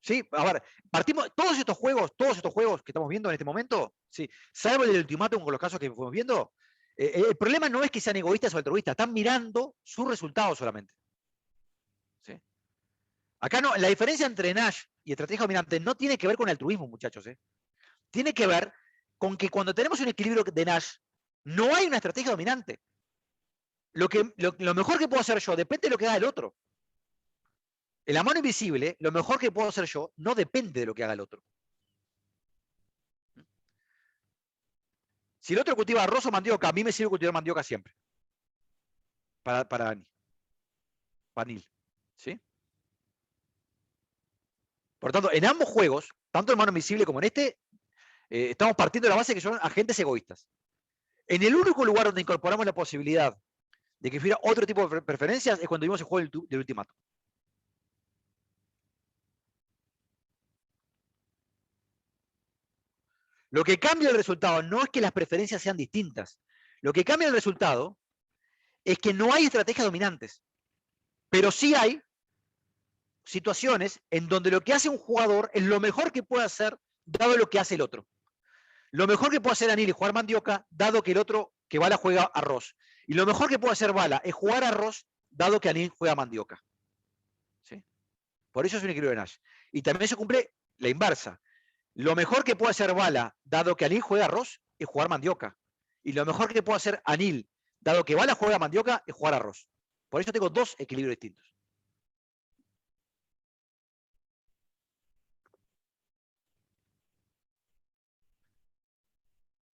¿Sí? A ver, partimos, todos estos juegos que estamos viendo en este momento, ¿sí? Salvo el del ultimátum con los casos que fuimos viendo, el problema no es que sean egoístas o altruistas, están mirando sus resultados solamente. ¿Sí? Acá no, la diferencia entre Nash y estrategia dominante no tiene que ver con el altruismo, muchachos. Tiene que ver con que cuando tenemos un equilibrio de Nash, no hay una estrategia dominante. Lo mejor que puedo hacer yo depende de lo que haga el otro. En la mano invisible, lo mejor que puedo hacer yo no depende de lo que haga el otro. Si el otro cultiva arroz o mandioca, a mí me sirve cultivar mandioca siempre. Para Anil. ¿Sí? Por tanto, en ambos juegos, tanto en mano invisible como en este, estamos partiendo de la base que son agentes egoístas. En el único lugar donde incorporamos la posibilidad de que hubiera otro tipo de preferencias es cuando vimos el juego del ultimato. Lo que cambia el resultado no es que las preferencias sean distintas. Lo que cambia el resultado es que no hay estrategias dominantes. Pero sí hay situaciones en donde lo que hace un jugador es lo mejor que puede hacer dado lo que hace el otro. Lo mejor que puede hacer Anil es jugar Mandioca, dado que el otro, que Bala juega arroz. Y lo mejor que puede hacer Bala es jugar arroz, dado que Anil juega Mandioca. ¿Sí? Por eso es un equilibrio de Nash. Y también se cumple la inversa. Lo mejor que puede hacer Bala, dado que Anil juega arroz, es jugar Mandioca. Y lo mejor que puede hacer Anil, dado que Bala juega Mandioca, es jugar arroz. Por eso tengo dos equilibrios distintos.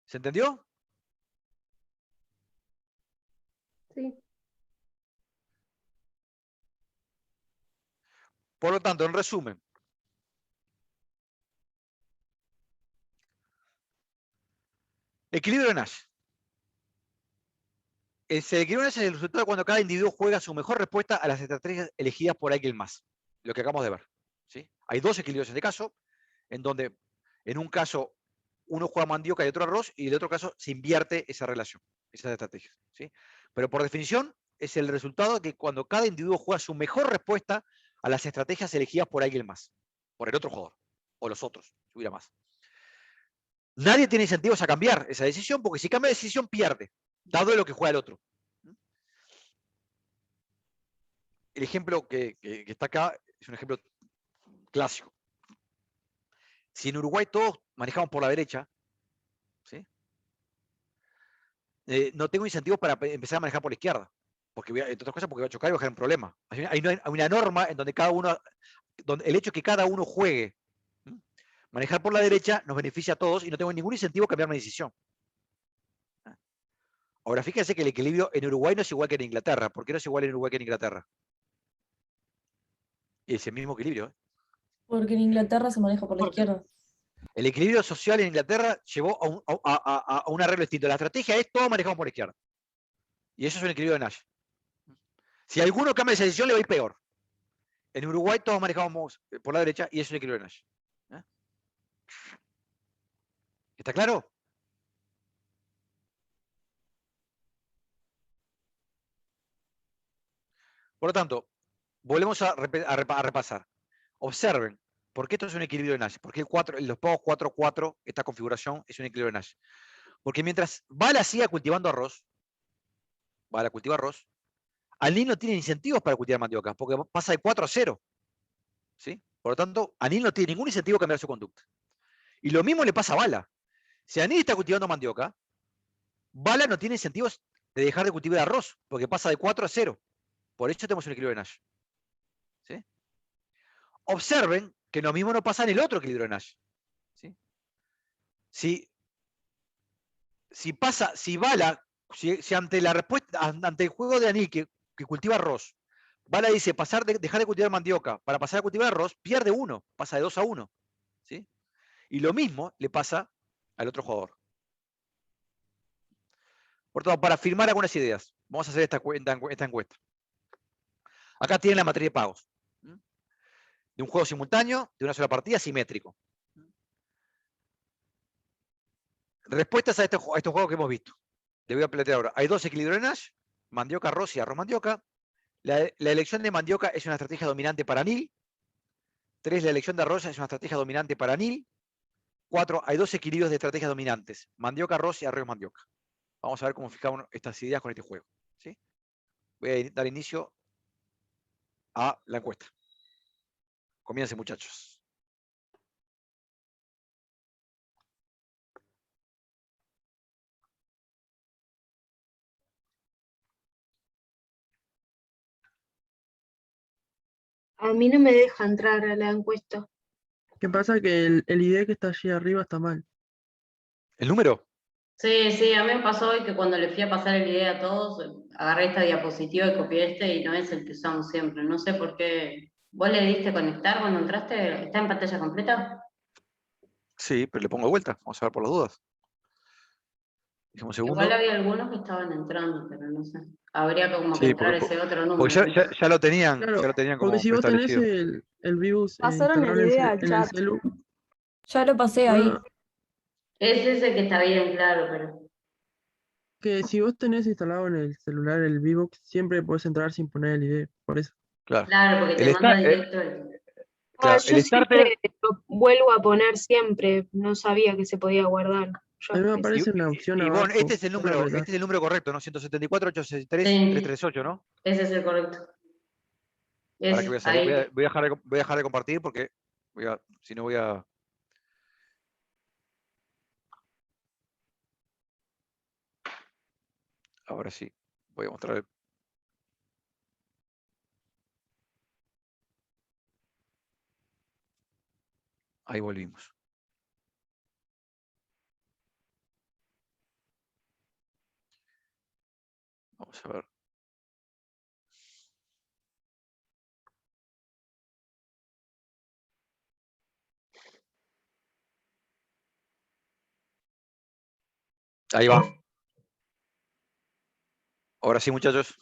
¿Se entendió? Sí. Por lo tanto, en resumen, equilibrio de Nash. El equilibrio de Nash es el resultado cuando cada individuo juega su mejor respuesta a las estrategias elegidas por alguien más. Lo que acabamos de ver. ¿Sí? Hay dos equilibrios en este caso, en donde en un caso uno juega mandioca y otro arroz, y en el otro caso se invierte esa relación, esas estrategias. ¿Sí? Pero por definición es el resultado de que cuando cada individuo juega su mejor respuesta a las estrategias elegidas por alguien más, por el otro jugador, o los otros, si hubiera más. Nadie tiene incentivos a cambiar esa decisión, porque si cambia de decisión pierde, dado lo que juega el otro. El ejemplo que está acá es un ejemplo clásico. Si en Uruguay todos manejamos por la derecha, ¿sí? No tengo incentivos para empezar a manejar por la izquierda, porque entre otras cosas porque voy a chocar y voy a dejar un problema. Hay una norma en donde el hecho de que cada uno juegue, manejar por la derecha nos beneficia a todos y no tengo ningún incentivo a cambiar mi decisión. Ahora, fíjense que el equilibrio en Uruguay no es igual que en Inglaterra. ¿Por qué no es igual en Uruguay que en Inglaterra? Es el mismo equilibrio. ¿Eh? Porque en Inglaterra se maneja por la izquierda. El equilibrio social en Inglaterra llevó a un arreglo distinto. La estrategia es todos manejamos por la izquierda. Y eso es un equilibrio de Nash. Si alguno cambia esa decisión, le va a ir peor. En Uruguay todos manejamos por la derecha y eso es un equilibrio de Nash. ¿Está claro? Por lo tanto, volvemos a repasar. Observen, ¿por qué esto es un equilibrio de Nash? ¿Por qué los pagos 4-4, esta configuración, es un equilibrio de Nash? Porque mientras Bala siga cultivando arroz, Bala cultiva arroz, Anil no tiene incentivos para cultivar mandioca, porque pasa de 4-0. ¿Sí? Por lo tanto, Anil no tiene ningún incentivo a cambiar su conducta. Y lo mismo le pasa a Bala. Si Anil está cultivando mandioca, Bala no tiene incentivos de dejar de cultivar arroz, porque pasa de 4-0. Por eso tenemos un equilibrio de Nash. ¿Sí? Observen que lo mismo no pasa en el otro equilibrio de Nash. ¿Sí? Si Bala, si ante la respuesta, ante el juego de Anil que cultiva arroz, Bala dice dejar de cultivar mandioca para pasar a cultivar arroz, pierde 1, pasa de 2-1. ¿Sí? Y lo mismo le pasa al otro jugador. Por tanto, para firmar algunas ideas, vamos a hacer esta encuesta. Acá tienen la materia de pagos. De un juego simultáneo, de una sola partida, simétrico. Respuestas a estos juegos que hemos visto. Le voy a plantear ahora. Hay 2 equilibrios de Nash, mandioca, arroz y arroz, mandioca. La elección de mandioca es una estrategia dominante para Anil. 3, la elección de arroz es una estrategia dominante para Anil. 4, hay 2 equilibrios de estrategias dominantes. Mandioca, arroz y arroz, mandioca. Vamos a ver cómo fijamos estas ideas con este juego. ¿Sí? Voy a dar inicio a la encuesta. Comiencen, muchachos. A mí no me deja entrar a la encuesta. ¿Qué pasa? Que el ID que está allí arriba está mal. ¿El número? Sí, a mí me pasó hoy que cuando le fui a pasar el video a todos, agarré esta diapositiva y copié este y no es el que usamos siempre. No sé por qué. ¿Vos le diste conectar cuando entraste? ¿Está en pantalla completa? Sí, pero le pongo de vuelta. Vamos a ver por las dudas. Dejemos un segundo. Igual había algunos que estaban entrando, pero no sé. Habría como que Sí, entrar ese otro número. porque ya lo tenían, Claro, ya lo tenían porque como si vos tenés establecido. el Vibus Pasaron el instalado video al en el chat. celu. Ya lo pasé ahí. No, Es ese que está bien claro, pero. que si vos tenés instalado en el celular el Vbox, siempre podés entrar sin poner el ID, por eso. Claro. Claro, porque te manda directo el. Claro, Yo el starter. siempre lo vuelvo a poner siempre, no sabía que se podía guardar. A mí me Yo aparece una opción Y bueno, abajo. este es el número correcto, ¿no? 174.863.338, ¿no? Ese es el correcto. ¿Para qué voy a Es salir? ahí. Voy a dejar de compartir porque si no voy a. Ahora sí, voy a mostrar. Ahí volvimos. Vamos a ver. Ahí va. Ahora sí, muchachos.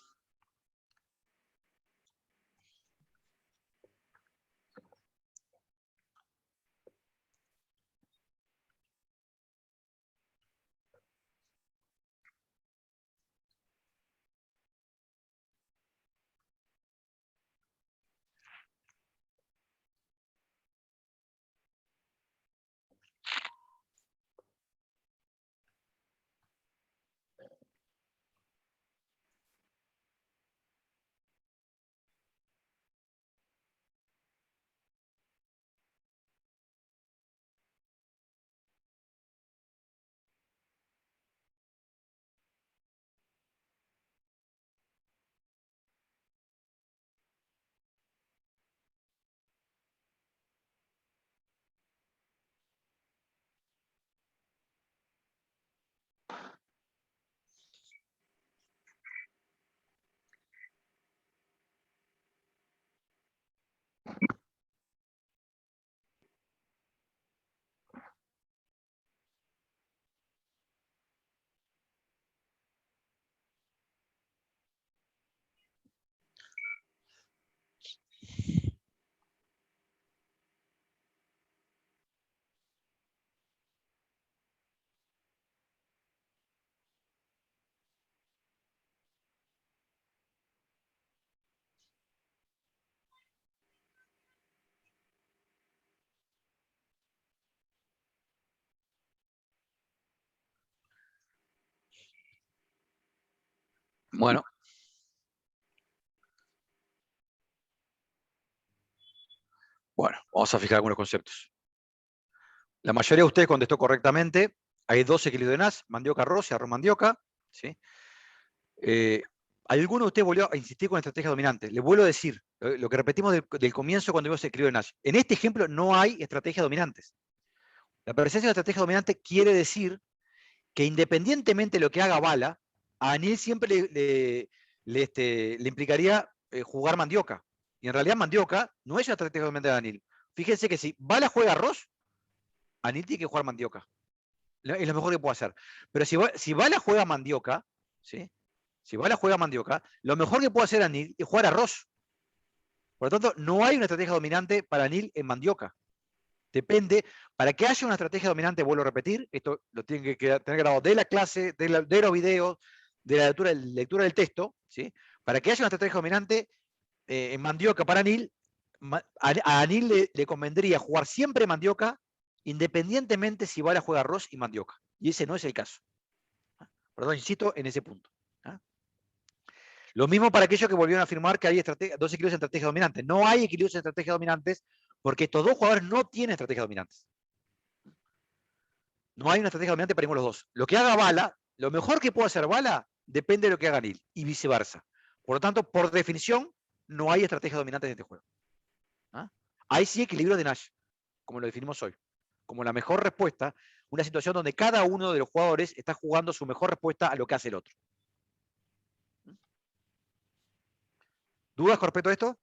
Bueno. Bueno, vamos a fijar algunos conceptos. La mayoría de ustedes contestó correctamente. Hay dos equilibrios de Nash, mandioca arroz y arroz mandioca. ¿Sí? Alguno de ustedes volvió a insistir con la estrategia dominante. Les vuelvo a decir, lo que repetimos del comienzo cuando vimos el equilibrio de Nash. En este ejemplo no hay estrategias dominantes. La presencia de la estrategia dominante quiere decir que independientemente de lo que haga Bala, a Anil siempre le implicaría jugar mandioca. Y en realidad mandioca no es una estrategia dominante de Anil. Fíjense que si Bala juega arroz, Anil tiene que jugar mandioca. Es lo mejor que puede hacer. Pero si Bala juega mandioca, ¿sí? Si Bala juega mandioca, lo mejor que puede hacer Anil es jugar arroz. Por lo tanto, no hay una estrategia dominante para Anil en mandioca. Depende, para que haya una estrategia dominante, vuelvo a repetir, esto lo tienen que tener grabado de la clase, de los videos, de la lectura del texto, ¿sí? Para que haya una estrategia dominante en mandioca para Anil, a Anil le convendría jugar siempre mandioca, independientemente si Bala juega arroz y mandioca. Y ese no es el caso. Perdón, insisto en ese punto. Lo mismo para aquellos que volvieron a afirmar que hay dos equilibrios en estrategia dominante. No hay equilibrios en estrategia dominantes porque estos dos jugadores no tienen estrategias dominantes. No hay una estrategia dominante para ninguno de los dos. Lo que haga Bala, lo mejor que puede hacer Bala, depende de lo que haga Anil, y viceversa. Por lo tanto, por definición, no hay estrategias dominantes en este juego. Hay sí equilibrio de Nash, como lo definimos hoy. Como la mejor respuesta, una situación donde cada uno de los jugadores está jugando su mejor respuesta a lo que hace el otro. ¿Dudas con respecto a esto?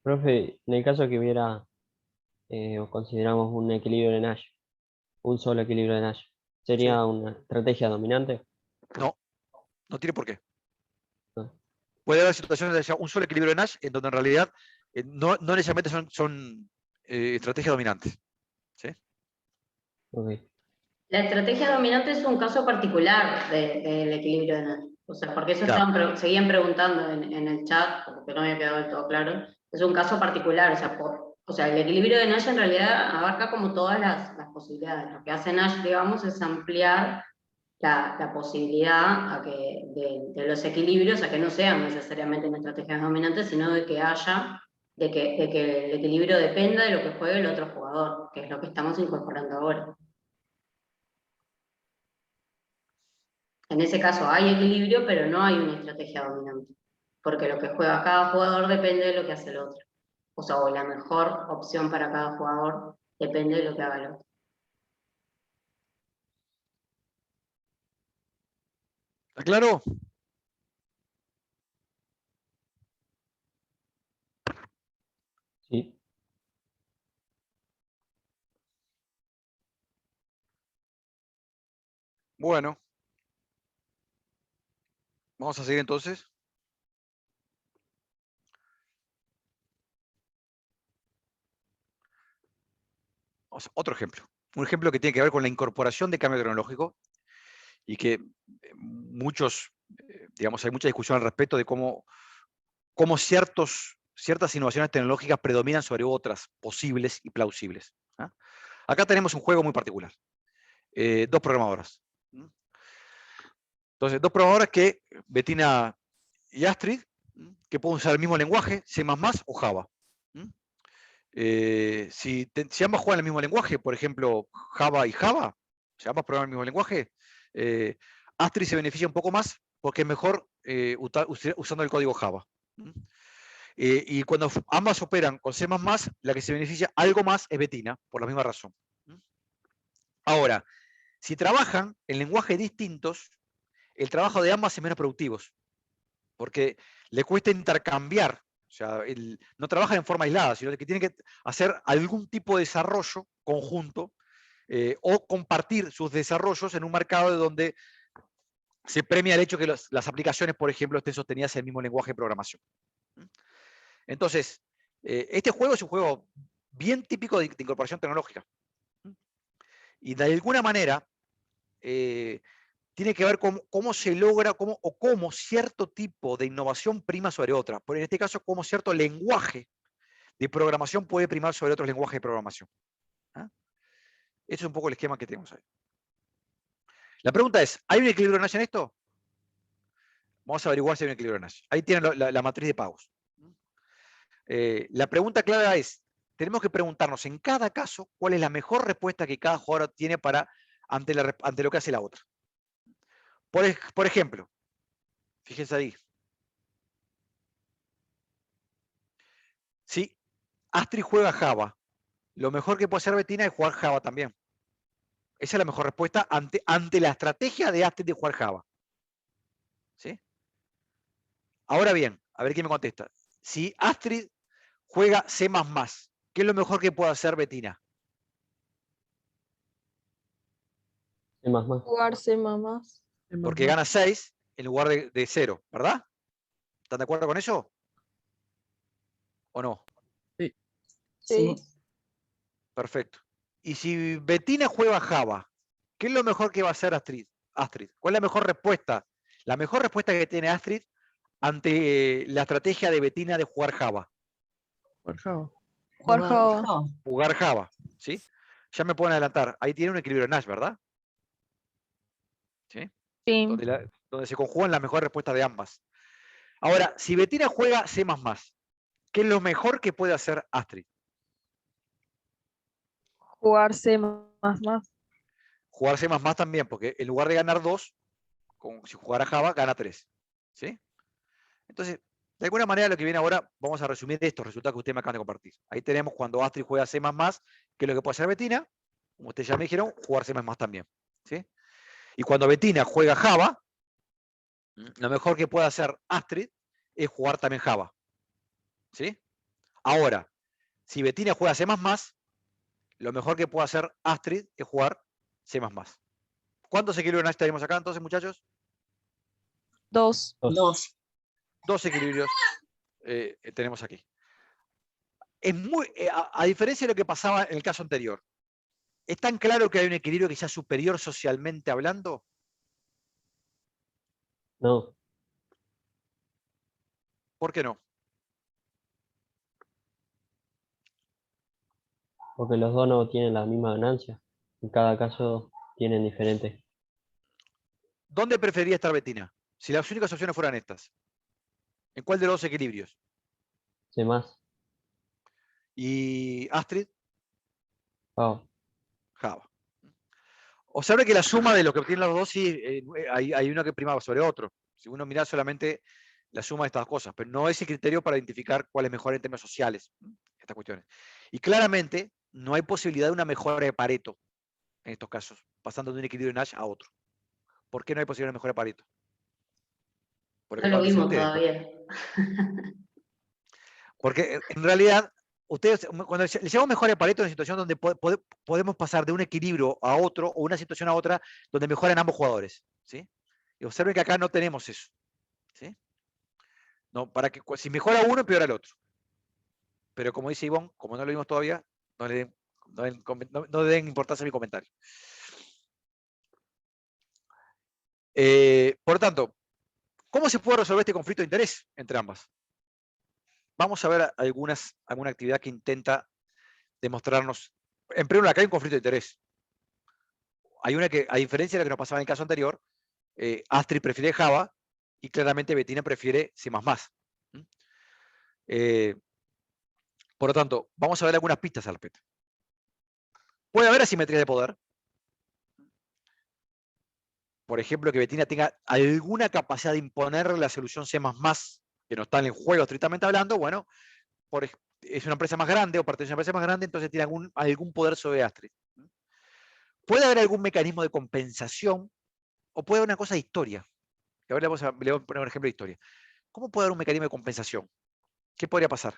Profe, en el caso que hubiera, consideramos un equilibrio de Nash, un solo equilibrio de Nash, ¿sería una estrategia dominante? No, no tiene por qué. No. Puede haber situaciones de haya un solo equilibrio de Nash en donde en realidad no necesariamente son estrategias dominantes. ¿Sí? Okay. La estrategia dominante es un caso particular del equilibrio de Nash. O sea, porque eso Claro. seguían preguntando en el chat, porque no había quedado del todo claro. Es un caso particular, o sea, el equilibrio de Nash en realidad abarca como todas las posibilidades. Lo que hace Nash, digamos, es ampliar la posibilidad de los equilibrios a que no sean necesariamente en estrategias dominantes, sino de que haya, de que el equilibrio dependa de lo que juegue el otro jugador, que es lo que estamos incorporando ahora. En ese caso hay equilibrio, pero no hay una estrategia dominante, porque lo que juega cada jugador depende de lo que hace el otro. O sea, o la mejor opción para cada jugador depende de lo que haga el otro. ¿Está claro? Sí. Bueno. Vamos a seguir entonces. Otro ejemplo. Un ejemplo que tiene que ver con la incorporación de cambio tecnológico y que muchos, digamos, hay mucha discusión al respecto de cómo ciertas innovaciones tecnológicas predominan sobre otras posibles y plausibles. Acá tenemos un juego muy particular. Dos programadoras. Entonces, dos programadoras que, Bettina y Astrid, que pueden usar el mismo lenguaje, C++ o Java. Si ambas juegan el mismo lenguaje, por ejemplo, Java y Java, si ambas programan el mismo lenguaje, Astrid se beneficia un poco más porque es mejor usando el código Java. Y cuando ambas operan con C++, la que se beneficia algo más es Bettina, por la misma razón. Ahora, si trabajan en lenguajes distintos, el trabajo de ambas es menos productivo, porque le cuesta intercambiar. O sea, no trabajan en forma aislada, sino que tienen que hacer algún tipo de desarrollo conjunto o compartir sus desarrollos en un mercado donde se premia el hecho que las aplicaciones, por ejemplo, estén sostenidas en el mismo lenguaje de programación. Entonces, este juego es un juego bien típico de incorporación tecnológica. Y de alguna manera tiene que ver con cómo se logra, cómo cierto tipo de innovación prima sobre otra. Por en este caso, cómo cierto lenguaje de programación puede primar sobre otros lenguajes de programación. Ese es un poco el esquema que tenemos ahí. La pregunta es, ¿hay un equilibrio de Nash en esto? Vamos a averiguar si hay un equilibrio Nash. Ahí tienen la matriz de pagos. La pregunta clave es, tenemos que preguntarnos en cada caso cuál es la mejor respuesta que cada jugador tiene ante lo que hace la otra. Por ejemplo, fíjense ahí. Si Astrid juega Java, lo mejor que puede hacer Bettina es jugar Java también. Esa es la mejor respuesta ante la estrategia de Astrid de jugar Java. ¿Sí? Ahora bien, a ver quién me contesta. Si Astrid juega C++, ¿qué es lo mejor que puede hacer Bettina? C++. Jugar C++. Porque gana 6 en lugar de 0, ¿verdad? ¿Están de acuerdo con eso? ¿O no? Sí. Perfecto. Y si Bettina juega Java, ¿qué es lo mejor que va a hacer Astrid? ¿Cuál es la mejor respuesta? La mejor respuesta que tiene Astrid ante la estrategia de Bettina de jugar Java. Jugar Java. Jugar Java. Jugar Java, ¿sí? Ya me pueden adelantar. Ahí tiene un equilibrio Nash, ¿verdad? ¿Sí? Sí. Donde se conjugan las mejores respuestas de ambas. Ahora, si Bettina juega C++, ¿qué es lo mejor que puede hacer Astrid? Jugar C++. Jugar C++ también, porque en lugar de ganar 2, si jugara Java, gana 3. ¿Sí? Entonces, de alguna manera lo que viene ahora, vamos a resumir estos resultados que ustedes me acaban de compartir. Ahí tenemos cuando Astrid juega C++, que es lo que puede hacer Bettina. Como ustedes ya me dijeron, jugar C++ también. ¿Sí? Y cuando Bettina juega Java, lo mejor que puede hacer Astrid es jugar también Java. ¿Sí? Ahora, si Bettina juega C++, lo mejor que puede hacer Astrid es jugar C++. ¿Cuántos equilibrios Nash tenemos acá entonces, muchachos? 2. 2 equilibrios tenemos aquí. Es a diferencia de lo que pasaba en el caso anterior, ¿es tan claro que hay un equilibrio que sea superior socialmente hablando? No, ¿Por qué no? porque los dos no tienen la misma ganancia. En cada caso tienen diferentes. ¿Dónde preferiría estar Bettina? Si las únicas opciones fueran estas. ¿En cuál de los dos equilibrios? C++. ¿Y Astrid? Java. Java. Observe que la suma de lo que obtienen los dos, sí, hay uno que prima sobre otro. Si uno mira solamente la suma de estas cosas, pero no es el criterio para identificar cuál es mejor en términos sociales, estas cuestiones. Y claramente no hay posibilidad de una mejora de Pareto en estos casos, pasando de un equilibrio Nash a otro. ¿Por qué no hay posibilidad de mejora de Pareto? No lo vimos todavía. Porque en realidad, ustedes, cuando le llamamos mejora de Pareto, es una situación donde podemos pasar de un equilibrio a otro, o una situación a otra, donde mejoran ambos jugadores. ¿Sí? Y observen que acá no tenemos eso. ¿Sí? No, si mejora uno, empeora el otro. Pero como dice Ivonne, como no lo vimos todavía, no le den importancia a mi comentario. Por lo tanto, ¿cómo se puede resolver este conflicto de interés entre ambas? Vamos a ver alguna actividad que intenta demostrarnos. En primer lugar, acá hay un conflicto de interés. Hay una que, a diferencia de lo que nos pasaba en el caso anterior, Astrid prefiere Java y claramente Bettina prefiere C++. Por lo tanto, vamos a ver algunas pistas al respecto. Puede haber asimetría de poder. Por ejemplo, que Bettina tenga alguna capacidad de imponer la solución C++ que no está en el juego estrictamente hablando. Bueno, es una empresa más grande o pertenece a una empresa más grande, entonces tiene algún poder sobre Astrid. Puede haber algún mecanismo de compensación o puede haber una cosa de historia. Y ahora le voy a poner un ejemplo de historia. ¿Cómo puede haber un mecanismo de compensación? ¿Qué podría pasar?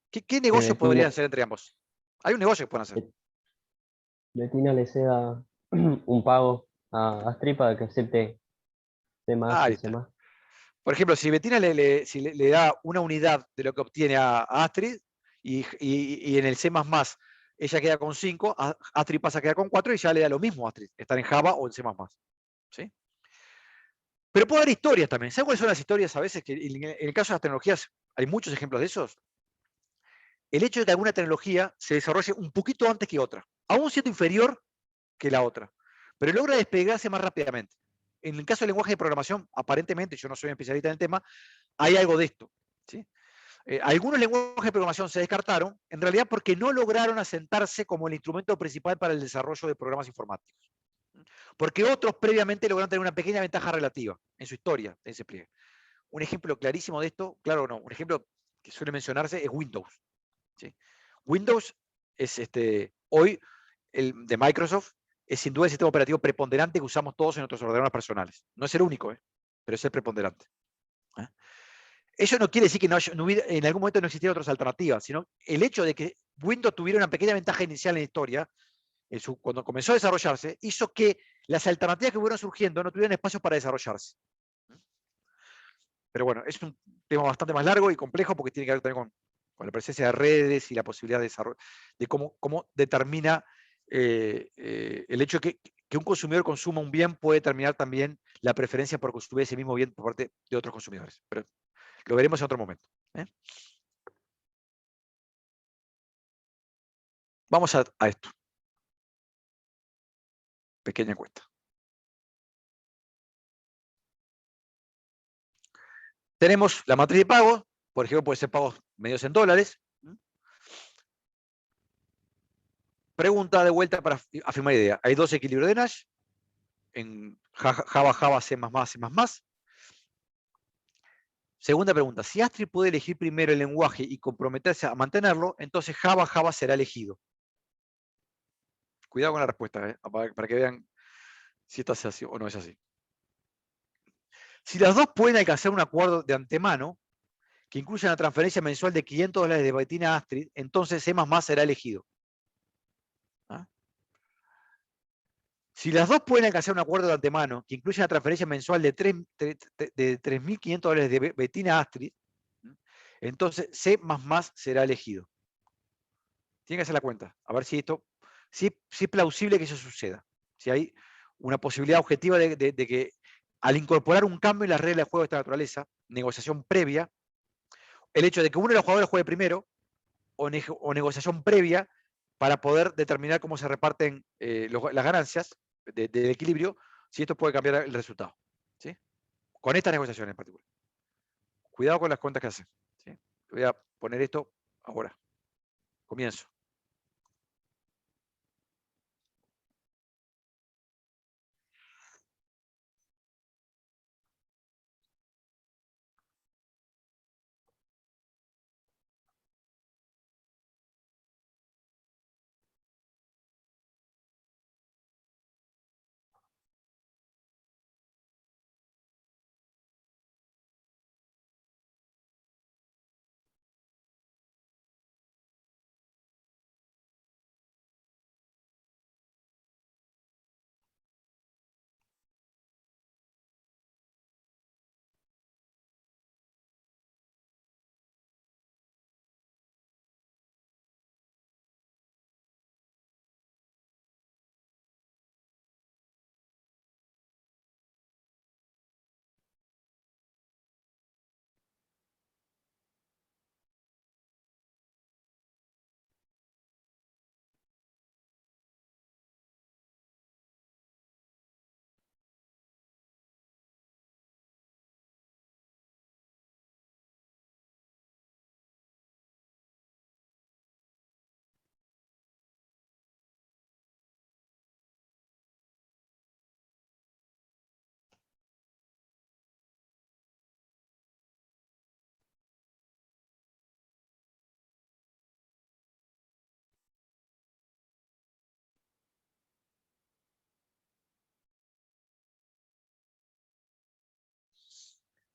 ¿Qué negocio podrían hacer entre ambos? Hay un negocio que pueden hacer. Bettina le ceda un pago a Astrid para que acepte C++ y C++. Por ejemplo, si Bettina le da una unidad de lo que obtiene a Astrid y en el C++ ella queda con 5, Astrid pasa a quedar con 4 y ya le da lo mismo a Astrid, estar en Java o en C++. ¿Sí? Pero puede haber historias también. ¿Saben cuáles son las historias a veces? Que en el caso de las tecnologías hay muchos ejemplos de esos. El hecho de que alguna tecnología se desarrolle un poquito antes que otra, aún siendo inferior que la otra, pero logra despegarse más rápidamente. en el caso del lenguaje de programación, aparentemente, yo no soy especialista en el tema, hay algo de esto. ¿Sí? Algunos lenguajes de programación se descartaron, en realidad porque no lograron asentarse como el instrumento principal para el desarrollo de programas informáticos. Porque otros previamente lograron tener una pequeña ventaja relativa en su historia, en ese pliegue. Un ejemplo clarísimo de esto, claro o no, un ejemplo que suele mencionarse es Windows. ¿Sí? Windows es hoy, el de Microsoft, es sin duda el sistema operativo preponderante que usamos todos en nuestros ordenadores personales. No es el único, pero es el preponderante. Eso no quiere decir que en algún momento no existieran otras alternativas, sino el hecho de que Windows tuviera una pequeña ventaja inicial en la historia, cuando comenzó a desarrollarse, hizo que las alternativas que fueron surgiendo no tuvieran espacio para desarrollarse. Pero bueno, es un tema bastante más largo y complejo porque tiene que ver también con la presencia de redes y la posibilidad de cómo determina el hecho de que un consumidor consuma un bien puede determinar también la preferencia por consumir ese mismo bien por parte de otros consumidores. Pero lo veremos en otro momento. Vamos a esto. Pequeña encuesta. Tenemos la matriz de pagos, por ejemplo, puede ser pagos medios en dólares. Pregunta de vuelta para afirmar idea. Hay dos equilibrios de Nash, en Java, C++, C++. Segunda pregunta, si Astrid puede elegir primero el lenguaje y comprometerse a mantenerlo, entonces Java será elegido. Cuidado con la respuesta, para que vean si esto es así o no es así. Si las dos pueden alcanzar un acuerdo de antemano, que incluya una transferencia mensual de $500 de Bettina a Astrid, entonces C++ será elegido. Si las dos pueden alcanzar un acuerdo de antemano, que incluya una transferencia mensual de $3.500 de Bettina a Astrid, entonces C++ será elegido. Tienen que hacer la cuenta, a ver si es plausible que eso suceda. Si hay una posibilidad objetiva de que al incorporar un cambio en las reglas de juego de esta naturaleza, negociación previa, el hecho de que uno de los jugadores juegue primero, o negociación previa, para poder determinar cómo se reparten las ganancias del equilibrio, si esto puede cambiar el resultado. ¿Sí? Con estas negociaciones en particular. Cuidado con las cuentas que hacen. ¿Sí? Voy a poner esto ahora. Comienzo.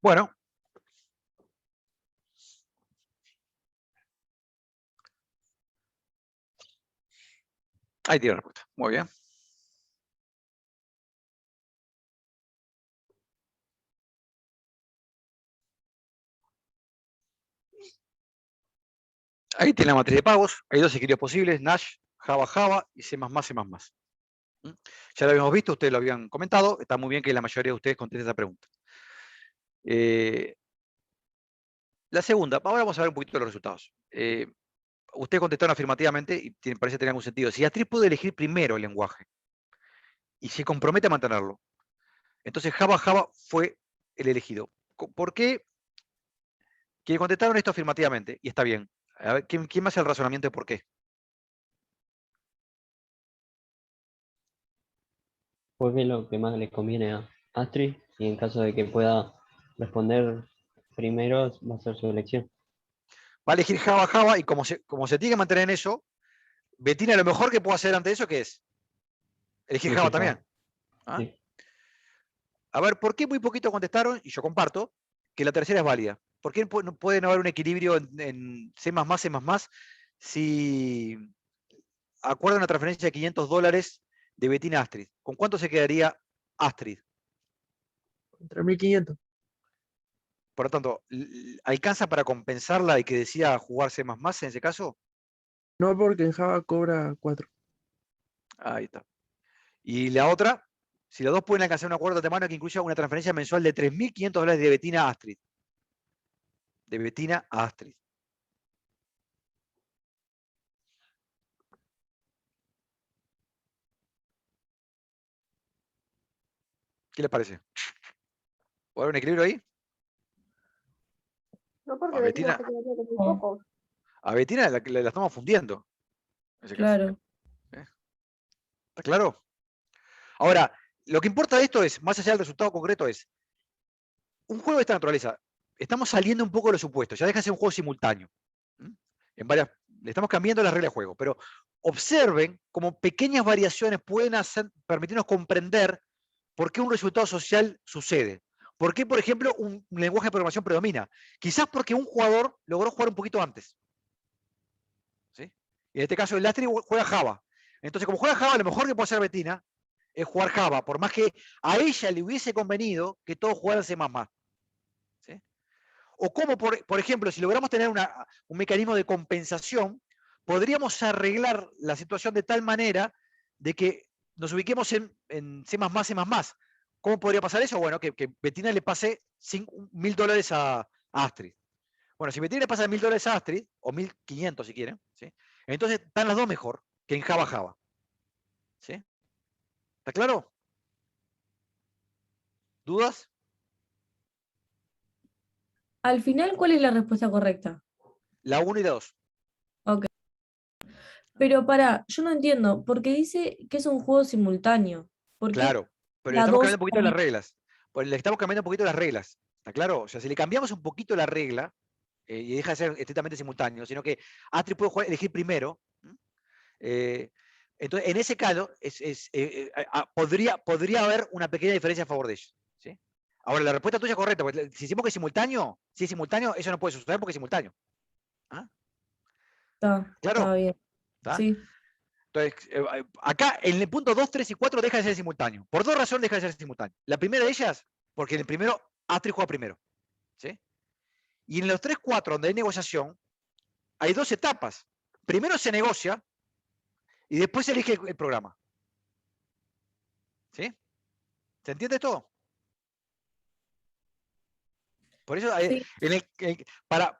Bueno. Ahí tiene la respuesta. Muy bien. Ahí tiene la matriz de pagos. Hay dos equilibrios posibles, Nash, Java y C++, C++. Ya lo habíamos visto, ustedes lo habían comentado. Está muy bien que la mayoría de ustedes contesten esa pregunta. La segunda, ahora vamos a ver un poquito los resultados. Ustedes contestaron afirmativamente y parece tener algún sentido. Si Astrid puede elegir primero el lenguaje y se compromete a mantenerlo, Entonces Java fue el elegido. ¿Por qué? Quienes contestaron esto afirmativamente, y está bien. A ver, ¿quién me hace el razonamiento de por qué? Porque es lo que más le conviene a Astrid, y en caso de que pueda responder primero, va a ser su elección. Va a elegir Java, y como se tiene que mantener en eso, Bettina lo mejor que puede hacer ante eso, ¿qué es? Elegir Java también. ¿Ah? Sí. A ver, ¿por qué muy poquito contestaron? Y yo comparto que la tercera es válida. ¿Por qué no puede no haber un equilibrio en C++, C++, si acuerdan una transferencia de $500 de Bettina a Astrid? ¿Con cuánto se quedaría Astrid? 3.500. Por lo tanto, ¿alcanza para compensarla de que decida jugar C++ en ese caso? No, porque en Java cobra 4. Ahí está. Y la otra, si los dos pueden alcanzar un acuerdo de mano que incluya una transferencia mensual de $3.500 de Bettina a Astrid. De Bettina a Astrid. ¿Qué les parece? ¿Puede haber un equilibrio ahí? No, porque A Bettina Bettina, se quedaría con muy poco. a Bettina la estamos fundiendo. En ese caso. Claro. ¿Está claro? Ahora, lo que importa de esto es, más allá del resultado concreto, es un juego de esta naturaleza. Estamos saliendo un poco de los supuestos. Ya deja de ser un juego simultáneo. Le estamos cambiando las reglas de juego. Pero observen cómo pequeñas variaciones pueden permitirnos comprender por qué un resultado social sucede. ¿Por qué, por ejemplo, un lenguaje de programación predomina? Quizás porque un jugador logró jugar un poquito antes. ¿Sí? Y en este caso el Astrid juega Java. Entonces, como juega Java, lo mejor que puede hacer Bettina es jugar Java, por más que a ella le hubiese convenido que todos jugaran C++. ¿Sí? O como, por ejemplo, si logramos tener un mecanismo de compensación, podríamos arreglar la situación de tal manera de que nos ubiquemos en C++, C++. ¿Cómo podría pasar eso? Bueno, que Bettina le pase $1.000 a Astrid. Bueno, si Bettina le pasa $1.000 a Astrid, o 1.500 si quieren, ¿sí? Entonces están las dos mejor que en Java. ¿Sí? ¿Está claro? ¿Dudas? Al final, ¿cuál es la respuesta correcta? La 1 y la 2. Ok. Pero yo no entiendo, porque dice que es un juego simultáneo. ¿Por qué Claro, pero le la estamos 2 cambiando un poquito las reglas. Le estamos cambiando un poquito las reglas. ¿Está claro? O sea, si le cambiamos un poquito la regla, y deja de ser estrictamente simultáneo, sino que Astrid puede elegir primero, entonces en ese caso podría haber una pequeña diferencia a favor de ellos. ¿Sí? Ahora, la respuesta tuya es correcta, porque si decimos que es simultáneo, si es simultáneo, eso no puede suceder porque es simultáneo. ¿Ah? ¿Claro? Está bien. ¿Está? Sí. Entonces, acá en el punto 2, 3 y 4 deja de ser simultáneo. Por dos razones deja de ser simultáneo. La primera de ellas, porque en el primero Astrid juega primero. ¿Sí? Y en los 3, 4, donde hay negociación, hay dos etapas. Primero se negocia y después se elige el programa. ¿Sí? ¿Se entiende esto? Por eso, Sí.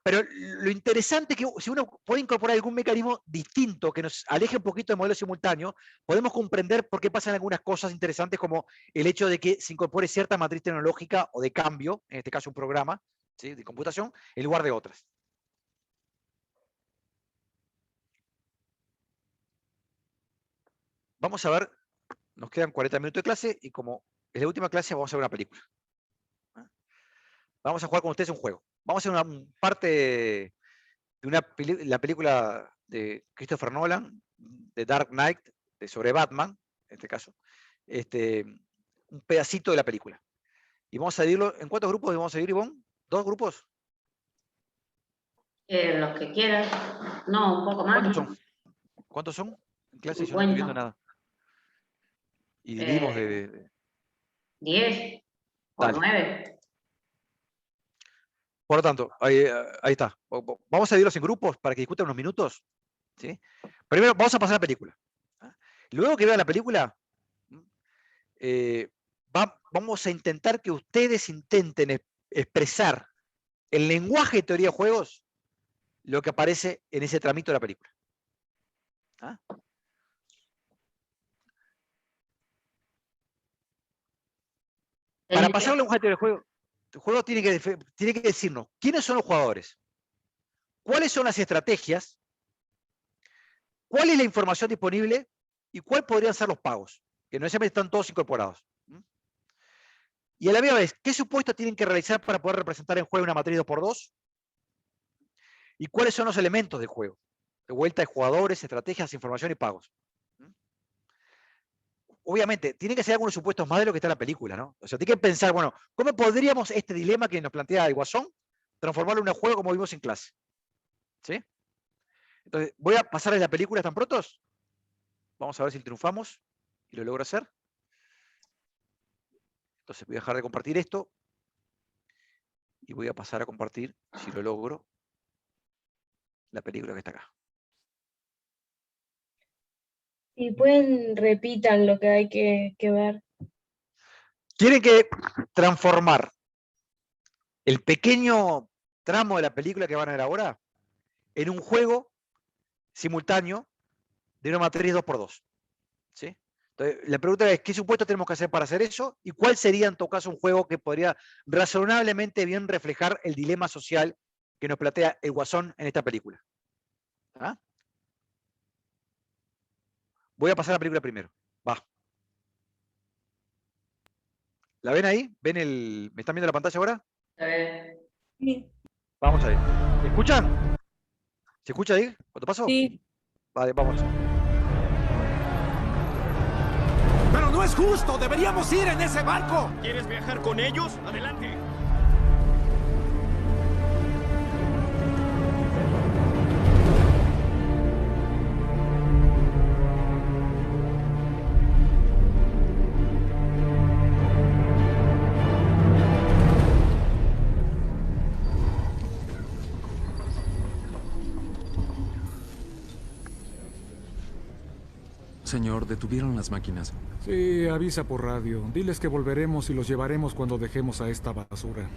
pero lo interesante es que si uno puede incorporar algún mecanismo distinto que nos aleje un poquito del modelo simultáneo, podemos comprender por qué pasan algunas cosas interesantes como el hecho de que se incorpore cierta matriz tecnológica o de cambio, en este caso un programa, ¿sí?, de computación, en lugar de otras. Vamos a ver, nos quedan 40 minutos de clase y como es la última clase vamos a ver una película. Vamos a jugar con ustedes un juego. Vamos a hacer una parte de la película de Christopher Nolan, de Dark Knight, sobre Batman, en este caso, un pedacito de la película. Y vamos a dividirlo, ¿en cuántos grupos vamos a dividir, Ivonne? ¿2 grupos? Los que quieras. No, un poco más. ¿Cuántos son? ¿Cuántos son? En clase yo no 50. estoy viendo nada. Y dividimos de 10 o Dale. 9. Por lo tanto, ahí está. Vamos a dividirlos en grupos para que discutan unos minutos. ¿Sí? Primero vamos a pasar a la película. Luego que vean la película, vamos a intentar que ustedes intenten expresar en lenguaje de teoría de juegos lo que aparece en ese tramito de la película. ¿Ah? Para pasarle un objetivo del juego, el juego tiene que decirnos quiénes son los jugadores, cuáles son las estrategias, cuál es la información disponible y cuál podrían ser los pagos, que no necesariamente están todos incorporados. Y a la misma vez, ¿qué supuestos tienen que realizar para poder representar en juego una matriz 2x2? ¿Y cuáles son los elementos del juego? De vuelta de jugadores, estrategias, información y pagos. Obviamente, tienen que ser algunos supuestos más de lo que está en la película, ¿no? O sea, tiene que pensar, bueno, ¿cómo podríamos este dilema que nos plantea el Guasón transformarlo en un juego como vimos en clase? ¿Sí? Entonces, voy a pasarles la película, ¿están prontos? Vamos a ver si triunfamos y lo logro hacer. Entonces voy a dejar de compartir esto y voy a pasar a compartir, si lo logro, la película que está acá. Y pueden repitan lo que hay que ver. Tienen que transformar el pequeño tramo de la película que van a ver ahora en un juego simultáneo de una matriz 2x2. ¿Sí? Entonces, la pregunta es, ¿qué supuesto tenemos que hacer para hacer eso? ¿Y cuál sería en todo caso un juego que podría razonablemente bien reflejar el dilema social que nos plantea el Guasón en esta película? ¿Ah? Voy a pasar a la película primero. Va. ¿La ven ahí? ¿Me están viendo la pantalla ahora? Sí. Vamos a ver. ¿Me escuchan? ¿Se escucha ahí? ¿Cuánto paso? Sí. Vale, vamos. ¡Pero no es justo! ¡Deberíamos ir en ese barco! ¿Quieres viajar con ellos? ¡Adelante! Señor, detuvieron las máquinas. Sí, avisa por radio. Diles que volveremos y los llevaremos cuando dejemos a esta basura.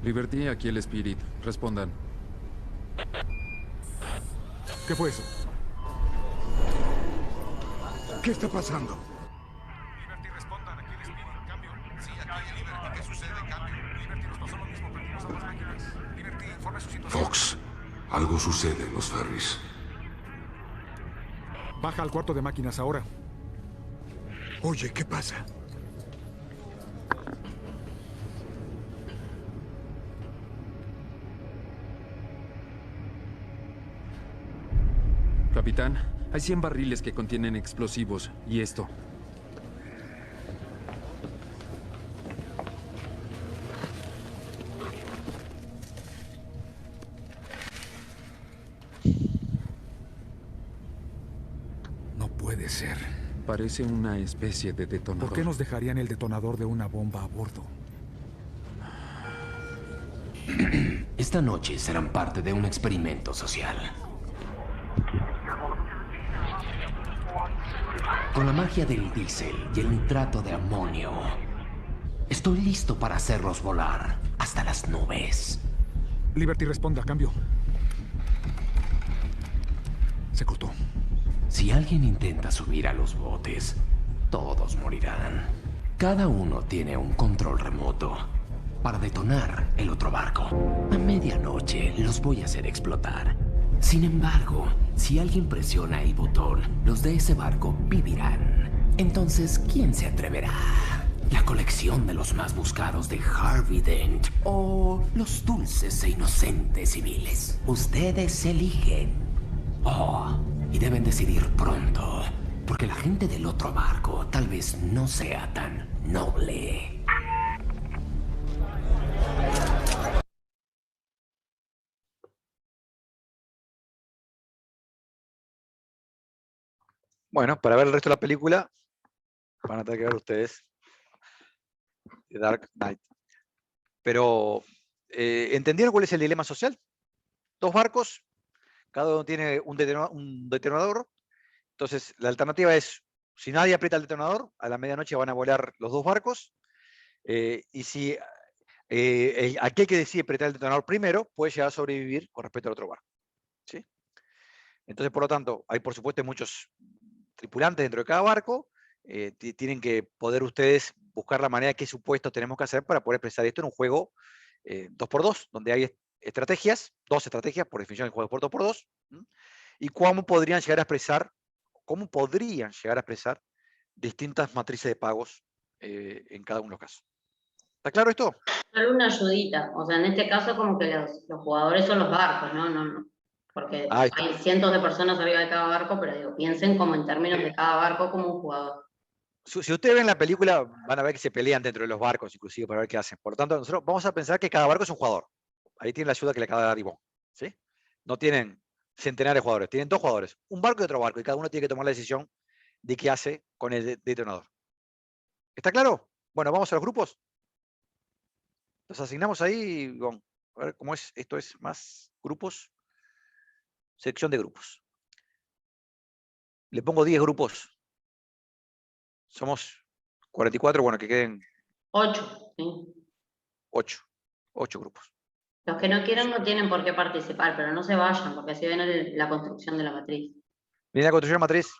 Liberty, aquí el Spirit. Respondan. ¿Qué fue eso? ¿Qué está pasando? Liberty, respondan. Aquí el Spirit. Cambio. Sí, aquí el Liberty. ¿Qué sucede? Cambio. Liberty, nos pasó lo mismo. Perdimos a las máquinas. Liberty, informe su situación. Fox, algo sucede en los ferries. Baja al cuarto de máquinas ahora. Oye, ¿qué pasa? Capitán, hay 100 barriles que contienen explosivos. ¿Y esto? No puede ser. Parece una especie de detonador. ¿Por qué nos dejarían el detonador de una bomba a bordo? Esta noche serán parte de un experimento social. Con la magia del diésel y el nitrato de amonio, estoy listo para hacerlos volar hasta las nubes. Liberty, responda, cambio. Se cortó. Si alguien intenta subir a los botes, todos morirán. Cada uno tiene un control remoto para detonar el otro barco. A medianoche los voy a hacer explotar. Sin embargo, si alguien presiona el botón, los de ese barco vivirán. Entonces, ¿quién se atreverá? ¿La colección de los más buscados de Harvey Dent o los dulces e inocentes civiles? Ustedes eligen. Oh, y deben decidir pronto, porque la gente del otro barco tal vez no sea tan noble. Bueno, para ver el resto de la película, van a tener que ver ustedes The Dark Knight. Pero, ¿entendieron cuál es el dilema social? Dos barcos, cada uno tiene un detonador. Entonces, la alternativa es, si nadie aprieta el detonador, a la medianoche van a volar los dos barcos. Y si aquel que decide apretar el detonador primero, puede llegar a sobrevivir con respecto al otro barco. ¿Sí? Entonces, por lo tanto, hay por supuesto muchos tripulantes dentro de cada barco. Tienen que poder ustedes buscar la manera de qué supuestos tenemos que hacer para poder expresar esto en un juego 2x2, donde hay estrategias, 2 estrategias, por definición el juego es por 2x2, y cómo podrían llegar a expresar distintas matrices de pagos en cada uno de los casos. ¿Está claro esto? Solo una ayudita, o sea, en este caso como que los jugadores son los barcos, ¿no? Porque hay cientos de personas arriba de cada barco, pero digo, piensen como en términos de cada barco como un jugador. Si ustedes ven la película, van a ver que se pelean dentro de los barcos, inclusive, para ver qué hacen. Por lo tanto, nosotros vamos a pensar que cada barco es un jugador. Ahí tienen la ayuda que le acaba de dar Ivonne, ¿sí? No tienen centenares de jugadores, tienen 2 jugadores, un barco y otro barco, y cada uno tiene que tomar la decisión de qué hace con el detonador. ¿Está claro? Bueno, vamos a los grupos. Los asignamos ahí, Ivonne. A ver cómo es. Esto es más grupos. Sección de grupos. Le pongo 10 grupos. Somos 44, bueno, que queden 8, ¿sí? 8 grupos. Los que no quieran no tienen por qué participar, pero no se vayan, porque así ven la construcción de la matriz. Viene la construcción de la matriz.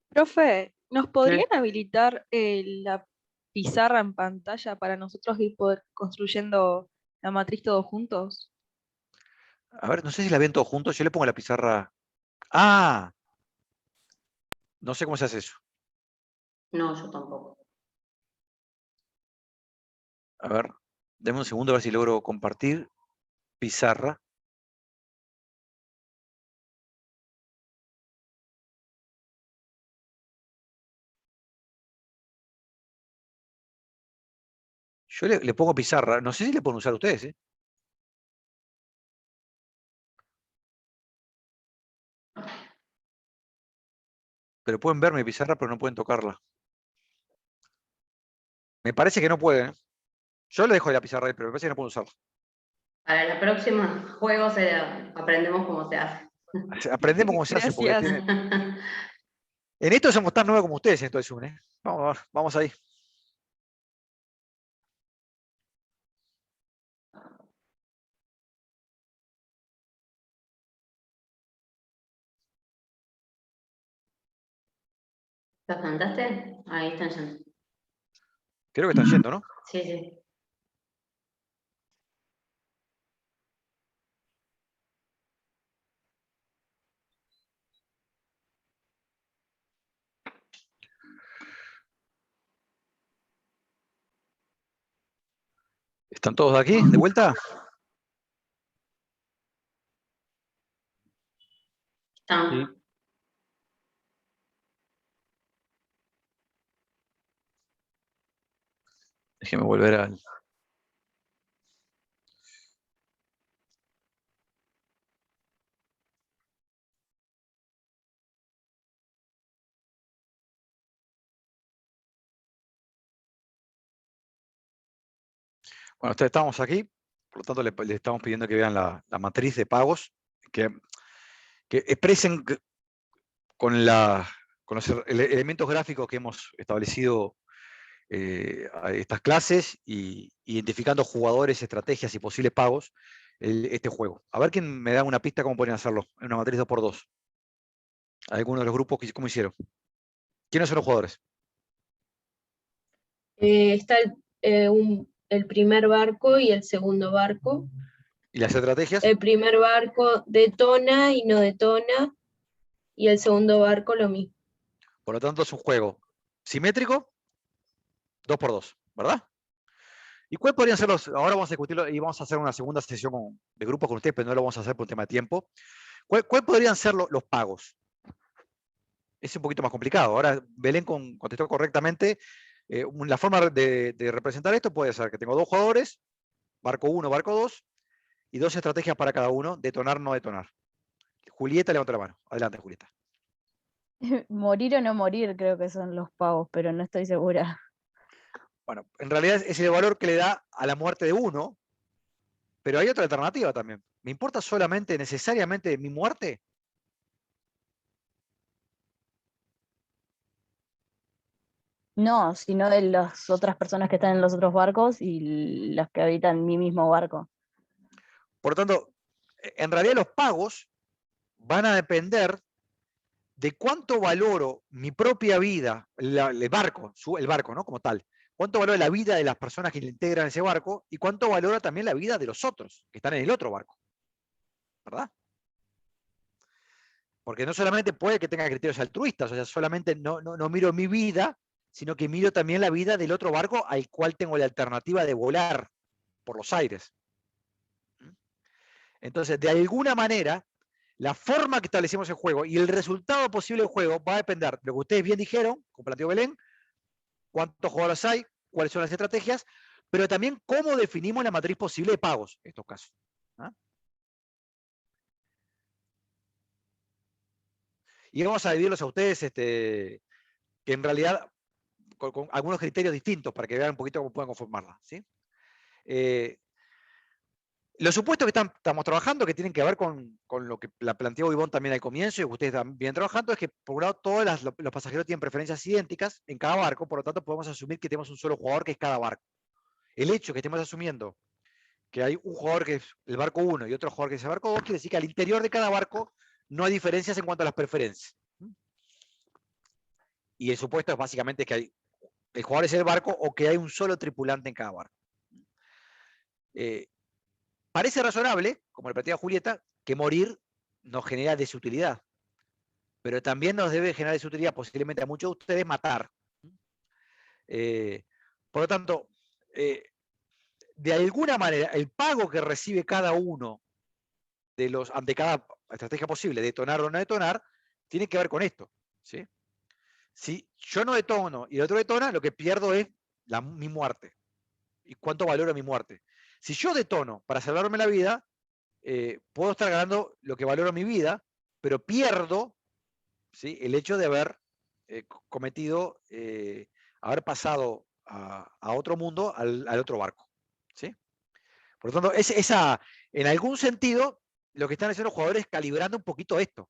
Profe, ¿nos podrían habilitar la pizarra en pantalla para nosotros ir poder construyendo la matriz todos juntos? A ver, no sé si la ven todos juntos. Yo le pongo la pizarra. ¡Ah! No sé cómo se hace eso. No, yo tampoco. A ver, denme un segundo a ver si logro compartir pizarra. Yo le pongo pizarra. No sé si le pueden usar ustedes, ¿eh? Pero pueden ver mi pizarra, pero no pueden tocarla. Me parece que no pueden, ¿eh? Yo le dejo la pizarra ahí, pero me parece que no pueden usarla. Para la próxima juego aprendemos cómo se hace. Aprendemos cómo se hace. Porque en esto somos tan nuevos como ustedes, entonces, ¿eh? Vamos ahí. ¿Los cantaste? Ahí están yendo. Creo que están yendo, ¿no? Sí, sí. ¿Están todos aquí, de vuelta? Sí. Déjeme volver al... Bueno, ustedes estamos aquí, por lo tanto le estamos pidiendo que vean la matriz de pagos, que expresen con los elementos gráficos que hemos establecido estas clases, y identificando jugadores, estrategias y posibles pagos, este juego. A ver quién me da una pista cómo podrían hacerlo en una matriz 2x2. ¿Alguno de los grupos cómo hicieron? ¿Quiénes son los jugadores? Está el primer barco y el segundo barco. ¿Y las estrategias? El primer barco detona y no detona, y el segundo barco lo mismo. Por lo tanto, es un juego simétrico, 2x2, ¿verdad? ¿Y cuáles podrían ser los? Ahora vamos a discutirlo y vamos a hacer una segunda sesión de grupos con ustedes, pero no lo vamos a hacer por un tema de tiempo. ¿Cuáles podrían ser los pagos? Es un poquito más complicado. Ahora, Belén contestó correctamente. La forma de representar esto puede ser que tengo 2 jugadores, barco 1, barco 2, y 2 estrategias para cada uno, detonar, no detonar. Julieta, levanta la mano. Adelante, Julieta. Morir o no morir creo que son los pagos, pero no estoy segura. Bueno, en realidad es el valor que le da a la muerte de uno, pero hay otra alternativa también. ¿Me importa solamente, necesariamente, mi muerte? No, sino de las otras personas que están en los otros barcos y las que habitan mi mismo barco. Por lo tanto, en realidad los pagos van a depender de cuánto valoro mi propia vida, el barco, ¿no? Como tal. Cuánto valora la vida de las personas que le integran ese barco y cuánto valora también la vida de los otros que están en el otro barco. ¿Verdad? Porque no solamente puede que tenga criterios altruistas, o sea, solamente no miro mi vida, sino que miro también la vida del otro barco al cual tengo la alternativa de volar por los aires. Entonces, de alguna manera, la forma que establecemos el juego y el resultado posible del juego va a depender de lo que ustedes bien dijeron, como planteó Belén, cuántos jugadores hay, cuáles son las estrategias, pero también cómo definimos la matriz posible de pagos en estos casos. ¿Ah? Y vamos a dividirlos a ustedes, que en realidad con algunos criterios distintos para que vean un poquito cómo pueden conformarla. ¿Sí? Los supuestos que estamos trabajando, que tienen que ver con lo que la planteó Ivonne también al comienzo y que ustedes están bien trabajando, es que por un lado todos los pasajeros tienen preferencias idénticas en cada barco, por lo tanto podemos asumir que tenemos un solo jugador que es cada barco. El hecho que estemos asumiendo que hay un jugador que es el barco 1 y otro jugador que es el barco 2, quiere decir que al interior de cada barco no hay diferencias en cuanto a las preferencias. Y el supuesto es básicamente que el jugador es el barco o que hay un solo tripulante en cada barco. Parece razonable, como le plantea Julieta, que morir nos genera desutilidad. Pero también nos debe generar desutilidad, posiblemente a muchos de ustedes, matar. Por lo tanto, de alguna manera, el pago que recibe cada uno de los, ante cada estrategia posible, detonar o no detonar, tiene que ver con esto. ¿Sí? Si yo no detono y el otro detona, lo que pierdo es mi muerte. ¿Y cuánto valoro mi muerte? Si yo detono para salvarme la vida, puedo estar ganando lo que valoro mi vida, pero pierdo, ¿sí?, el hecho de haber cometido, haber pasado a otro mundo, al otro barco. ¿Sí? Por lo tanto, en algún sentido, lo que están haciendo los jugadores es calibrando un poquito esto.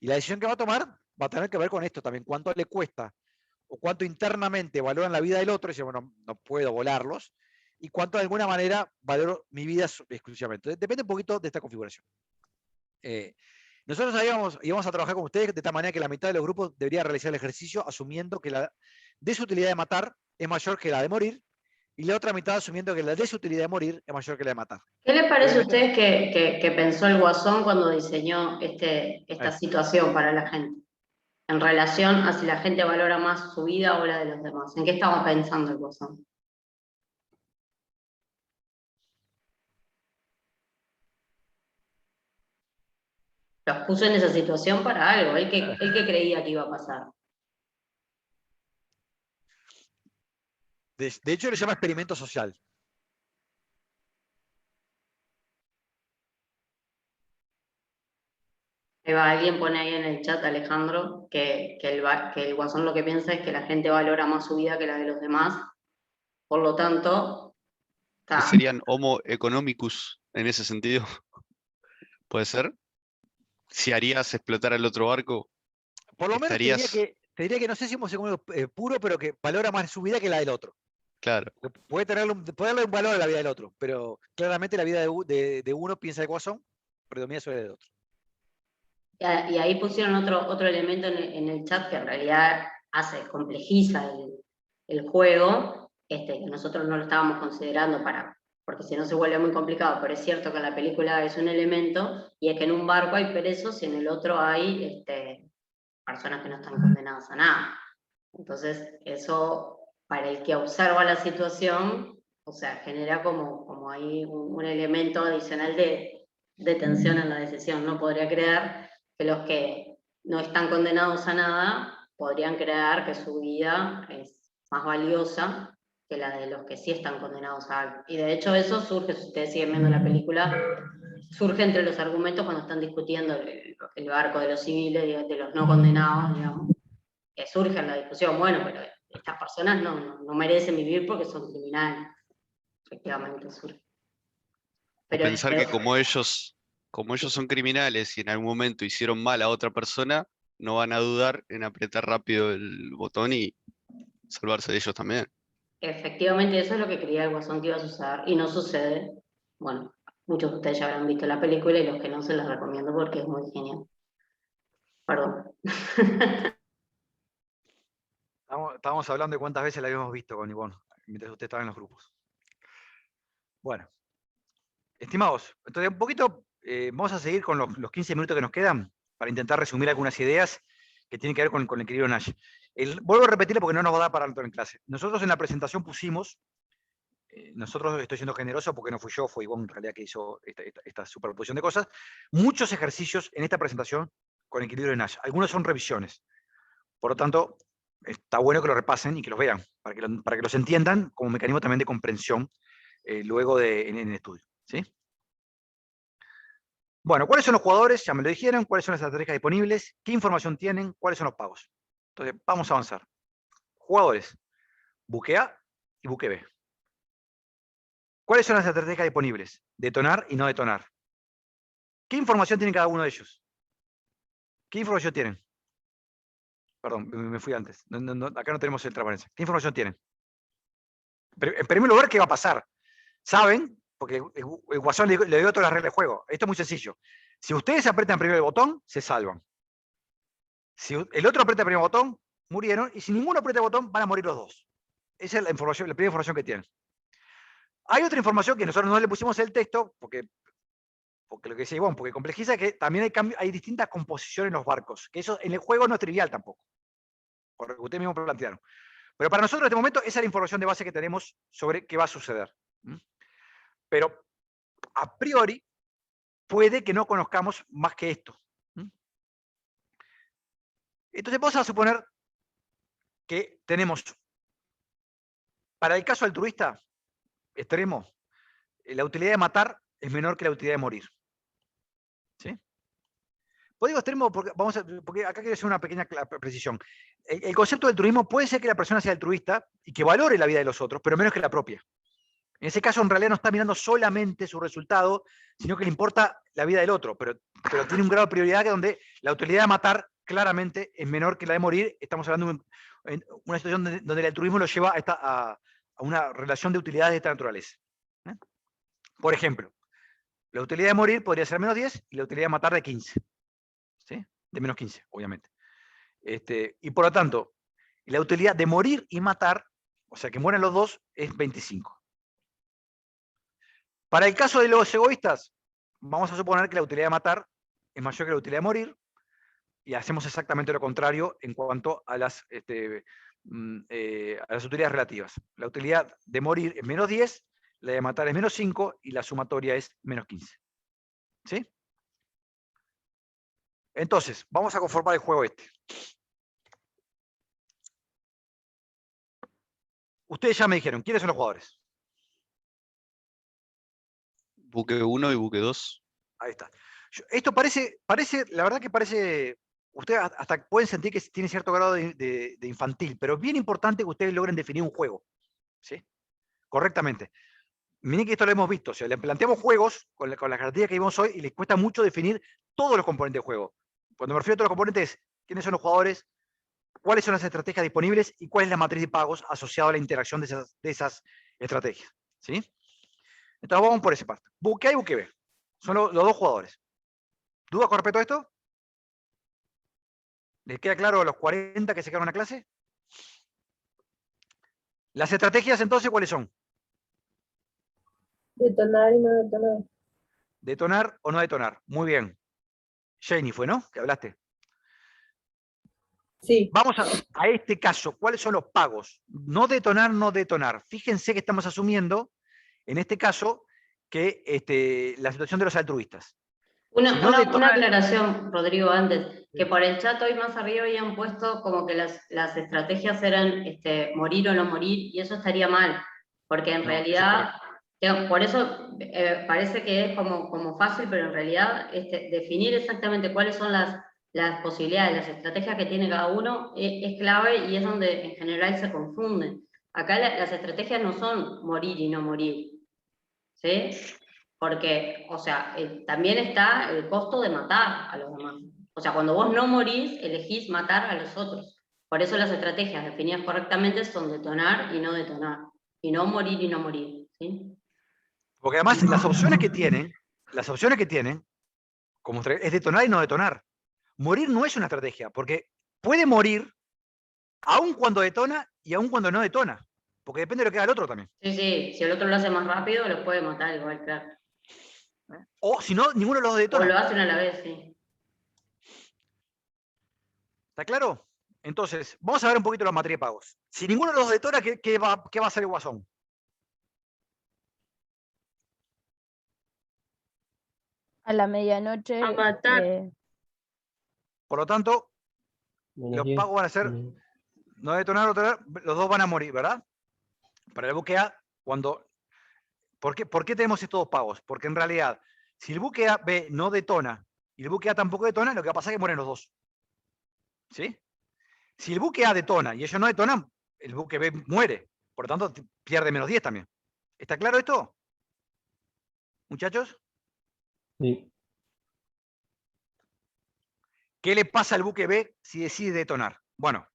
Y la decisión que va a tomar va a tener que ver con esto también, cuánto le cuesta o cuánto internamente valoran la vida del otro, y dicen, bueno, no puedo volarlos, y cuánto de alguna manera valoro mi vida exclusivamente. Depende un poquito de esta configuración. Nosotros íbamos a trabajar con ustedes de tal manera que la mitad de los grupos debería realizar el ejercicio asumiendo que la desutilidad de matar es mayor que la de morir, y la otra mitad asumiendo que la desutilidad de morir es mayor que la de matar. ¿Qué les parece a ustedes que pensó el Guasón cuando diseñó esta situación para la gente? En relación a si la gente valora más su vida o la de los demás. ¿En qué estaba pensando el Guasón? Los puso en esa situación para algo, él que creía que iba a pasar. De hecho, le llama experimento social. Alguien pone ahí en el chat, Alejandro, que el Guasón lo que piensa es que la gente valora más su vida que la de los demás. Por lo tanto... ¿Que serían homo economicus en ese sentido? ¿Puede ser? Si harías explotar al otro barco, por lo menos te diría que no sé si hemos sido puro, pero que valora más su vida que la del otro. Claro. Puede darle un valor a la vida del otro, pero claramente la vida de uno, piensa el Guasón, predomina sobre la del otro. Y ahí pusieron otro elemento en el chat que en realidad complejiza el juego, que nosotros no lo estábamos considerando porque si no se vuelve muy complicado, pero es cierto que en la película es un elemento, y es que en un barco hay presos y en el otro hay personas que no están condenadas a nada. Entonces, eso, para el que observa la situación, o sea, genera como ahí un elemento adicional de tensión en la decisión. No podría creer que los que no están condenados a nada podrían creer que su vida es más valiosa que la de los que sí están condenados a algo. Y de hecho eso surge, si ustedes siguen viendo la película, surge entre los argumentos cuando están discutiendo el barco de los civiles, de los no condenados, digamos, que surge en la discusión, bueno, pero estas personas no merecen vivir porque son criminales. Efectivamente surge. Pero pensar que como ellos son criminales y en algún momento hicieron mal a otra persona, no van a dudar en apretar rápido el botón y salvarse de ellos también. Efectivamente, eso es lo que creía el Guasón que iba a suceder, y no sucede. Bueno, muchos de ustedes ya habrán visto la película, y los que no se las recomiendo porque es muy genial. Perdón. Estábamos hablando de cuántas veces la habíamos visto con Ivonne, mientras usted estaba en los grupos. Bueno, estimados, entonces un poquito vamos a seguir con los 15 minutos que nos quedan para intentar resumir algunas ideas que tienen que ver con el equilibrio Nash. Vuelvo a repetirlo porque no nos va a dar para entrar en clase. Nosotros en la presentación pusimos, nosotros estoy siendo generoso porque no fui yo, fue Ivonne en realidad que hizo esta superposición de cosas, muchos ejercicios en esta presentación con equilibrio de Nash. Algunos son revisiones. Por lo tanto, está bueno que lo repasen y que los vean, para que los entiendan como mecanismo también de comprensión luego en el estudio. ¿Sí? Bueno, ¿cuáles son los jugadores? Ya me lo dijeron. ¿Cuáles son las estrategias disponibles? ¿Qué información tienen? ¿Cuáles son los pagos? Entonces, vamos a avanzar. Jugadores. Buque A y buque B. ¿Cuáles son las estrategias disponibles? Detonar y no detonar. ¿Qué información tienen cada uno de ellos? ¿Qué información tienen? Perdón, me fui antes. Acá no tenemos el transparencia. ¿Qué información tienen? En primer lugar, ¿qué va a pasar? Saben, porque el Guasón le dio todas las reglas de juego. Esto es muy sencillo. Si ustedes apretan primero el botón, se salvan. Si el otro aprieta el primer botón, murieron. Y si ninguno aprieta el botón, van a morir los dos. Esa es la primera información que tienen. Hay otra información que nosotros no le pusimos en el texto, porque lo que decía Ivonne, porque complejiza que también hay distintas composiciones en los barcos, que eso en el juego no es trivial tampoco, por lo que ustedes mismos plantearon. Pero para nosotros en este momento esa es la información de base que tenemos sobre qué va a suceder. Pero a priori puede que no conozcamos más que esto. Entonces vamos a suponer que tenemos, para el caso altruista extremo, la utilidad de matar es menor que la utilidad de morir. ¿Sí? Pues digo extremo porque acá quiero hacer una pequeña precisión. El concepto del altruismo puede ser que la persona sea altruista y que valore la vida de los otros, pero menos que la propia. En ese caso, en realidad no está mirando solamente su resultado, sino que le importa la vida del otro, pero tiene un grado de prioridad que donde la utilidad de matar claramente es menor que la de morir. Estamos hablando de una situación donde el altruismo lo lleva a una relación de utilidades de esta naturaleza. Por ejemplo, la utilidad de morir podría ser menos 10 y la utilidad de matar de 15. ¿Sí? De menos 15, obviamente. Y por lo tanto, la utilidad de morir y matar, o sea que mueren los dos, es 25. Para el caso de los egoístas, vamos a suponer que la utilidad de matar es mayor que la utilidad de morir, y hacemos exactamente lo contrario en cuanto a las utilidades relativas. La utilidad de morir es menos 10, la de matar es menos 5, y la sumatoria es menos 15. ¿Sí? Entonces, vamos a conformar el juego este. Ustedes ya me dijeron, ¿quiénes son los jugadores? Buque 1 y buque 2. Ahí está. Esto parece, la verdad que parece, ustedes hasta pueden sentir que tiene cierto grado de infantil, pero es bien importante que ustedes logren definir un juego, ¿sí? Correctamente. Miren que esto lo hemos visto, o sea, le planteamos juegos con las características que vimos hoy y les cuesta mucho definir todos los componentes del juego. Cuando me refiero a todos los componentes, ¿quiénes son los jugadores? ¿Cuáles son las estrategias disponibles? ¿Y cuál es la matriz de pagos asociada a la interacción de esas estrategias? ¿Sí? Entonces vamos por esa parte. Buque A y buque B. Son los dos jugadores. ¿Dudas con respecto a esto? ¿Les queda claro a los 40 que se quedaron en la clase? Las estrategias entonces, ¿cuáles son? Detonar y no detonar. Detonar o no detonar. Muy bien. Jenny fue, ¿no? Que hablaste. Sí. Vamos a este caso. ¿Cuáles son los pagos? No detonar, no detonar. Fíjense que estamos asumiendo, en este caso, que la situación de los altruistas. Una aclaración, Rodrigo, antes, que por el chat hoy más arriba habían puesto como que las estrategias eran morir o no morir, y eso estaría mal, porque en realidad, por eso parece que es como fácil, pero en realidad definir exactamente cuáles son las posibilidades, las estrategias que tiene cada uno es clave, y es donde en general se confunden. Acá las estrategias no son morir y no morir, ¿sí? Porque, o sea, también está el costo de matar a los demás. O sea, cuando vos no morís, elegís matar a los otros. Por eso las estrategias definidas correctamente son detonar y no detonar. Y no morir y no morir. ¿Sí? Porque además las opciones que tienen, como es detonar y no detonar. morir no es una estrategia, porque puede morir aun cuando detona y aun cuando no detona, porque depende de lo que haga el otro también. Sí, sí, si el otro lo hace más rápido, lo puede matar igual, claro. O si no, ninguno de los dos O detona. lo hacen a la vez, sí. ¿Está claro? Entonces, vamos a ver un poquito la materia de pagos. Si ninguno de los dos detona, ¿qué va a hacer el guasón? A la medianoche. A matar. Por lo tanto, Menos los 10. pagos van a ser no detonar, los dos van a morir, ¿verdad? Para el buque A, ¿por qué tenemos estos dos pagos? Porque en realidad, si el buque A B no detona y el buque A tampoco detona, lo que va a pasar es que mueren los dos. ¿Sí? Si el buque A detona y ellos no detonan, el buque B muere. Por lo tanto, pierde menos 10 también. ¿Está claro esto? Muchachos. Sí. ¿Qué le pasa al buque B si decide detonar? Bueno,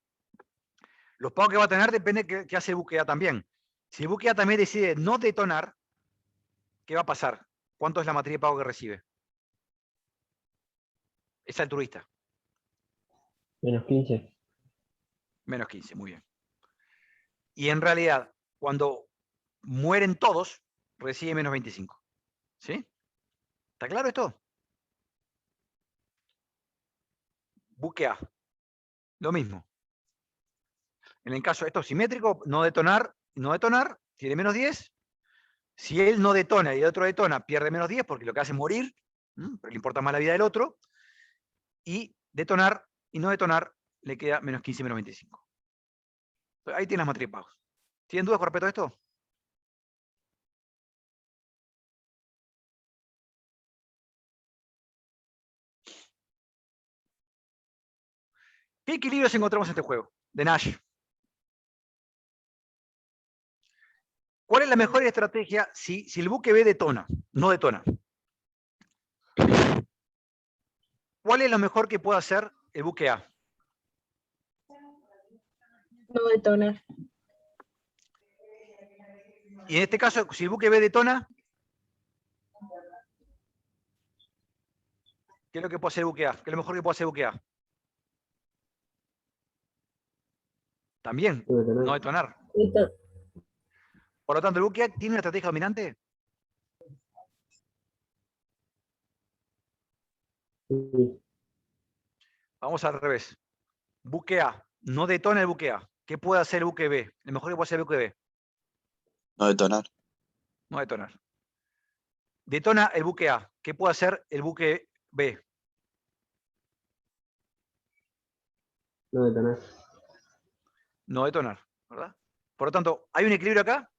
los pagos que va a tener depende de qué hace el buque A también. Si el buque A también decide no detonar, ¿qué va a pasar? ¿Cuánto es la materia de pago que recibe? Es altruista. Menos 15. Menos 15, muy bien. Y en realidad, cuando mueren todos, recibe menos 25. ¿Sí? ¿Está claro esto? Buque A. Lo mismo. En el caso de esto simétrico, no detonar, tiene menos 10. Si él no detona y el otro detona, pierde menos 10 porque lo que hace es morir, pero le importa más la vida del otro. Y detonar y no detonar, le queda menos 15 y menos 25. Ahí tienes las materias de pagos. ¿Tienen dudas con respecto a esto? ¿Qué equilibrios encontramos en este juego de Nash? ¿Cuál es la mejor estrategia si el buque B detona, no detona? ¿Cuál es lo mejor que puede hacer el buque A? No detonar. Y en este caso, si el buque B detona, ¿qué es lo que puede hacer el buque A? ¿Qué es lo mejor que puede hacer el buque A? También, no detonar. Por lo tanto, ¿el buque A tiene una estrategia dominante? Sí. Vamos al revés. Buque A, no detona el buque A. ¿Qué puede hacer el buque B? Lo mejor que puede hacer el buque B. No detonar. No detonar. Detona el buque A. ¿Qué puede hacer el buque B? No detonar. No detonar, ¿verdad? Por lo tanto, ¿hay un equilibrio acá?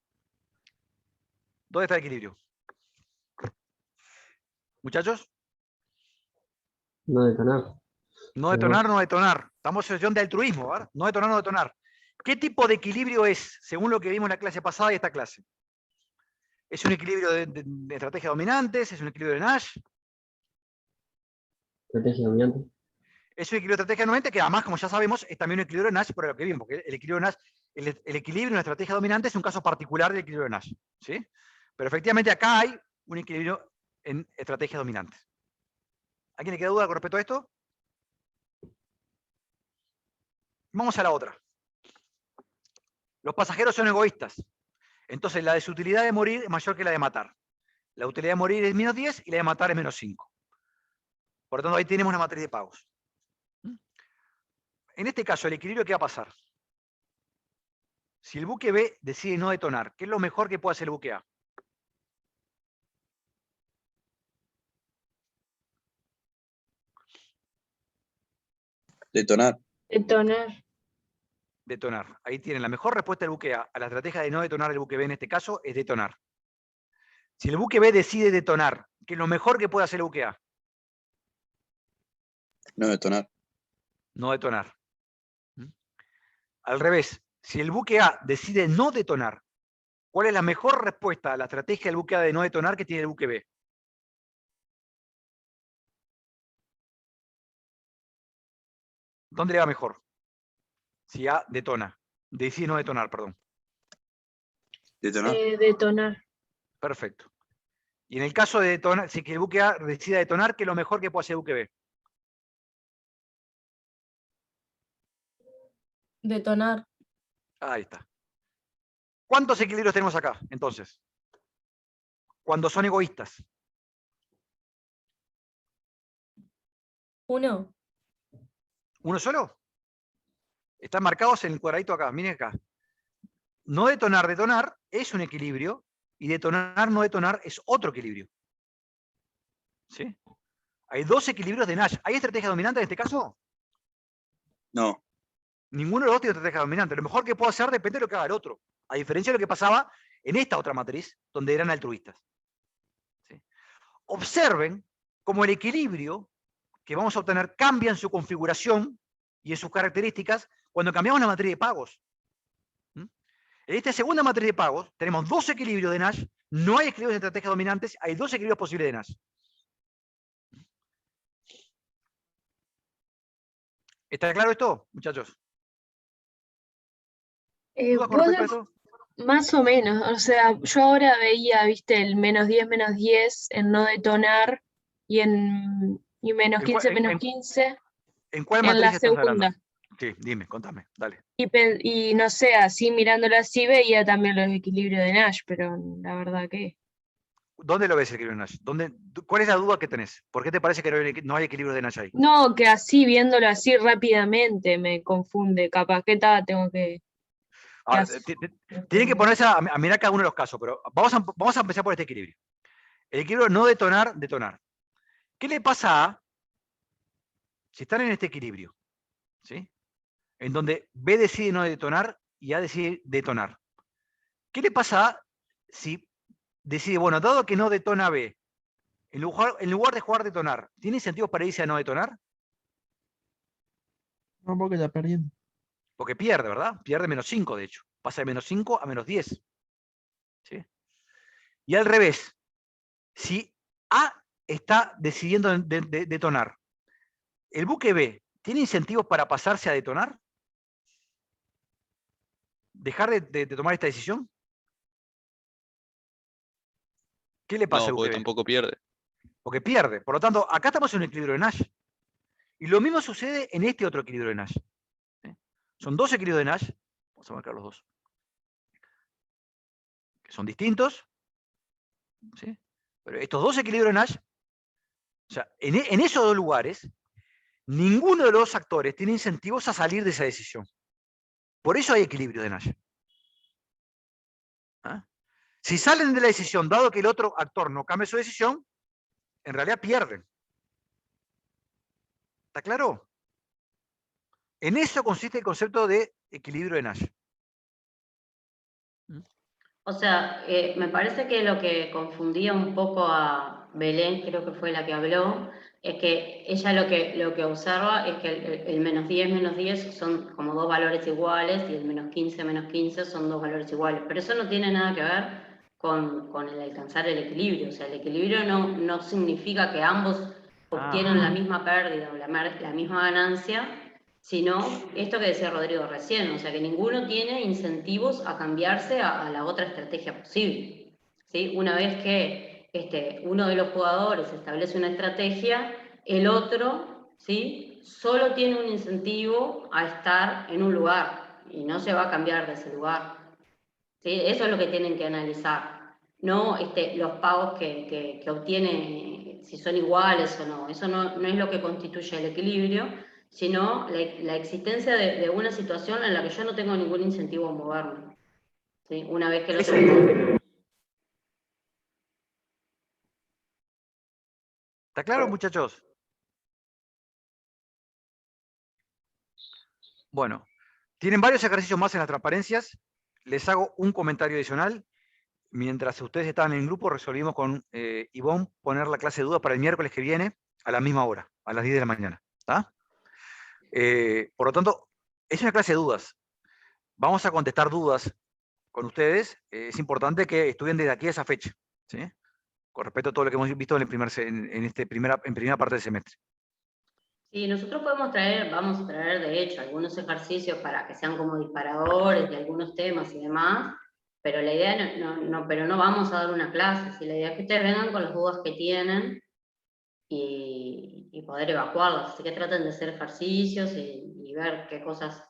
¿Dónde está el equilibrio? Muchachos, No detonar. no detonar, no detonar. Estamos en sesión de altruismo, ¿verdad? No detonar, no detonar. ¿Qué tipo de equilibrio es, según lo que vimos en la clase pasada y esta clase? ¿Es un equilibrio de estrategias dominantes? ¿Es un equilibrio de Nash? Estrategia dominante. Es un equilibrio de estrategia dominante que además, como ya sabemos, es también un equilibrio de Nash por lo que vimos, porque el equilibrio de Nash, el equilibrio en una estrategia dominante es un caso particular del equilibrio de Nash, ¿sí? Pero efectivamente acá hay un equilibrio en estrategias dominantes. ¿A quién le queda duda con respecto a esto? Vamos a la otra. Los pasajeros son egoístas. Entonces la desutilidad de morir es mayor que la de matar. La utilidad de morir es menos 10 y la de matar es menos 5. Por lo tanto, ahí tenemos una matriz de pagos. En este caso, el equilibrio, ¿qué va a pasar? Si el buque B decide no detonar, ¿qué es lo mejor que puede hacer el buque A? Detonar. Detonar. Detonar. Ahí tienen la mejor respuesta del buque A la estrategia de no detonar el buque B en este caso es detonar. Si el buque B decide detonar, ¿qué es lo mejor que puede hacer el buque A? No detonar. No detonar. Al revés, si el buque A decide no detonar, ¿cuál es la mejor respuesta a la estrategia del buque A de no detonar que tiene el buque B? ¿Dónde le va mejor? Si A detona. Decide no detonar, perdón. Detonar. Detonar. Perfecto. Y en el caso de detonar, si que el buque A decida detonar, ¿qué es lo mejor que puede hacer el buque B? Detonar. Ahí está. ¿Cuántos equilibrios tenemos acá, entonces? Cuando son egoístas. ¿Uno? ¿Uno solo? Están marcados en el cuadradito acá, miren acá. No detonar, detonar es un equilibrio, y detonar, no detonar es otro equilibrio. ¿Sí? Hay dos equilibrios de Nash. ¿Hay estrategia dominante en este caso? No. Ninguno de los dos tiene estrategia dominante. Lo mejor que puedo hacer depende de lo que haga el otro. A diferencia de lo que pasaba en esta otra matriz, donde eran altruistas. ¿Sí? Observen cómo el equilibrio que vamos a obtener cambia en su configuración y en sus características cuando cambiamos la matriz de pagos. En esta segunda matriz de pagos tenemos dos equilibrios de Nash. No hay equilibrios de estrategias dominantes, hay dos equilibrios posibles de Nash. ¿Está claro esto, muchachos? ¿Dudas con respecto a esto? Más o menos, o sea, yo ahora veía, viste, el -10 en no detonar y menos 15 menos 15 ¿En cuál en matriz la estás hablando? segunda. Sí, dime, contame, dale. Y no sé, así mirándolo así veía también los equilibrios de Nash, pero la verdad que... ¿Dónde lo ves el equilibrio de Nash? ¿Cuál es la duda que tenés? ¿Por qué te parece que no hay equilibrio de Nash ahí? No, que así, viéndolo así rápidamente me confunde, capaz que tengo que... Ahora, tienen que ponerse a mirar cada uno de los casos, pero vamos a empezar por este equilibrio. El equilibrio no detonar, detonar. ¿Qué le pasa a si están en este equilibrio? ¿Sí? En donde B decide no detonar y A decide detonar. ¿Qué le pasa a si decide, bueno, dado que no detona B, en lugar de jugar detonar, ¿tiene incentivos para irse a no detonar? No, porque está perdiendo. Porque pierde, ¿verdad? Pierde -5, de hecho. Pasa de -5 a -10. ¿Sí? Y al revés, si A está decidiendo detonar, ¿el buque B tiene incentivos para pasarse a detonar? ¿Dejar de tomar esta decisión? ¿Qué le pasa al No, buque porque B? tampoco pierde. Porque pierde. Por lo tanto, acá estamos en un equilibrio de Nash. Y lo mismo sucede en este otro equilibrio de Nash. ¿Sí? Son dos equilibrios de Nash. Vamos a marcar los dos. Que son distintos. ¿Sí? Pero estos dos equilibrios de Nash, o sea, en esos dos lugares, ninguno de los dos actores tiene incentivos a salir de esa decisión. Por eso hay equilibrio de Nash. ¿Ah? Si salen de la decisión, dado que el otro actor no cambie su decisión, en realidad pierden. ¿Está claro? En eso consiste el concepto de equilibrio de Nash. O sea, me parece que lo que confundía un poco a Belén, creo que fue la que habló, es que ella lo que observa es que el -10 son como dos valores iguales y el -15 son dos valores iguales. Pero eso no tiene nada que ver con el alcanzar el equilibrio. O sea, el equilibrio no significa que ambos obtienen la misma pérdida o la misma ganancia, sino esto que decía Rodrigo recién, o sea que ninguno tiene incentivos a cambiarse a la otra estrategia posible. ¿Sí? Una vez que uno de los jugadores establece una estrategia, el otro, ¿sí?, solo tiene un incentivo a estar en un lugar y no se va a cambiar de ese lugar. ¿Sí? Eso es lo que tienen que analizar, no los pagos que obtienen, si son iguales o no. Eso no es lo que constituye el equilibrio, sino la existencia de una situación en la que yo no tengo ningún incentivo a moverme. ¿Sí? Una vez que lo tengo. ¿Está claro, muchachos? Bueno, tienen varios ejercicios más en las transparencias. Les hago un comentario adicional. Mientras ustedes estaban en el grupo, resolvimos con Ivonne poner la clase de dudas para el miércoles que viene a la misma hora, a las 10 de la mañana. ¿Está? Por lo tanto, es una clase de dudas. Vamos a contestar dudas con ustedes. Es importante que estudien desde aquí a esa fecha, ¿sí? Con respecto a todo lo que hemos visto en primera parte del semestre. Sí, nosotros vamos a traer de hecho algunos ejercicios para que sean como disparadores de algunos temas y demás, pero la idea pero no vamos a dar una clase, ¿sí? La idea es que ustedes vengan con las dudas que tienen y poder evacuarlas, así que traten de hacer ejercicios y ver qué cosas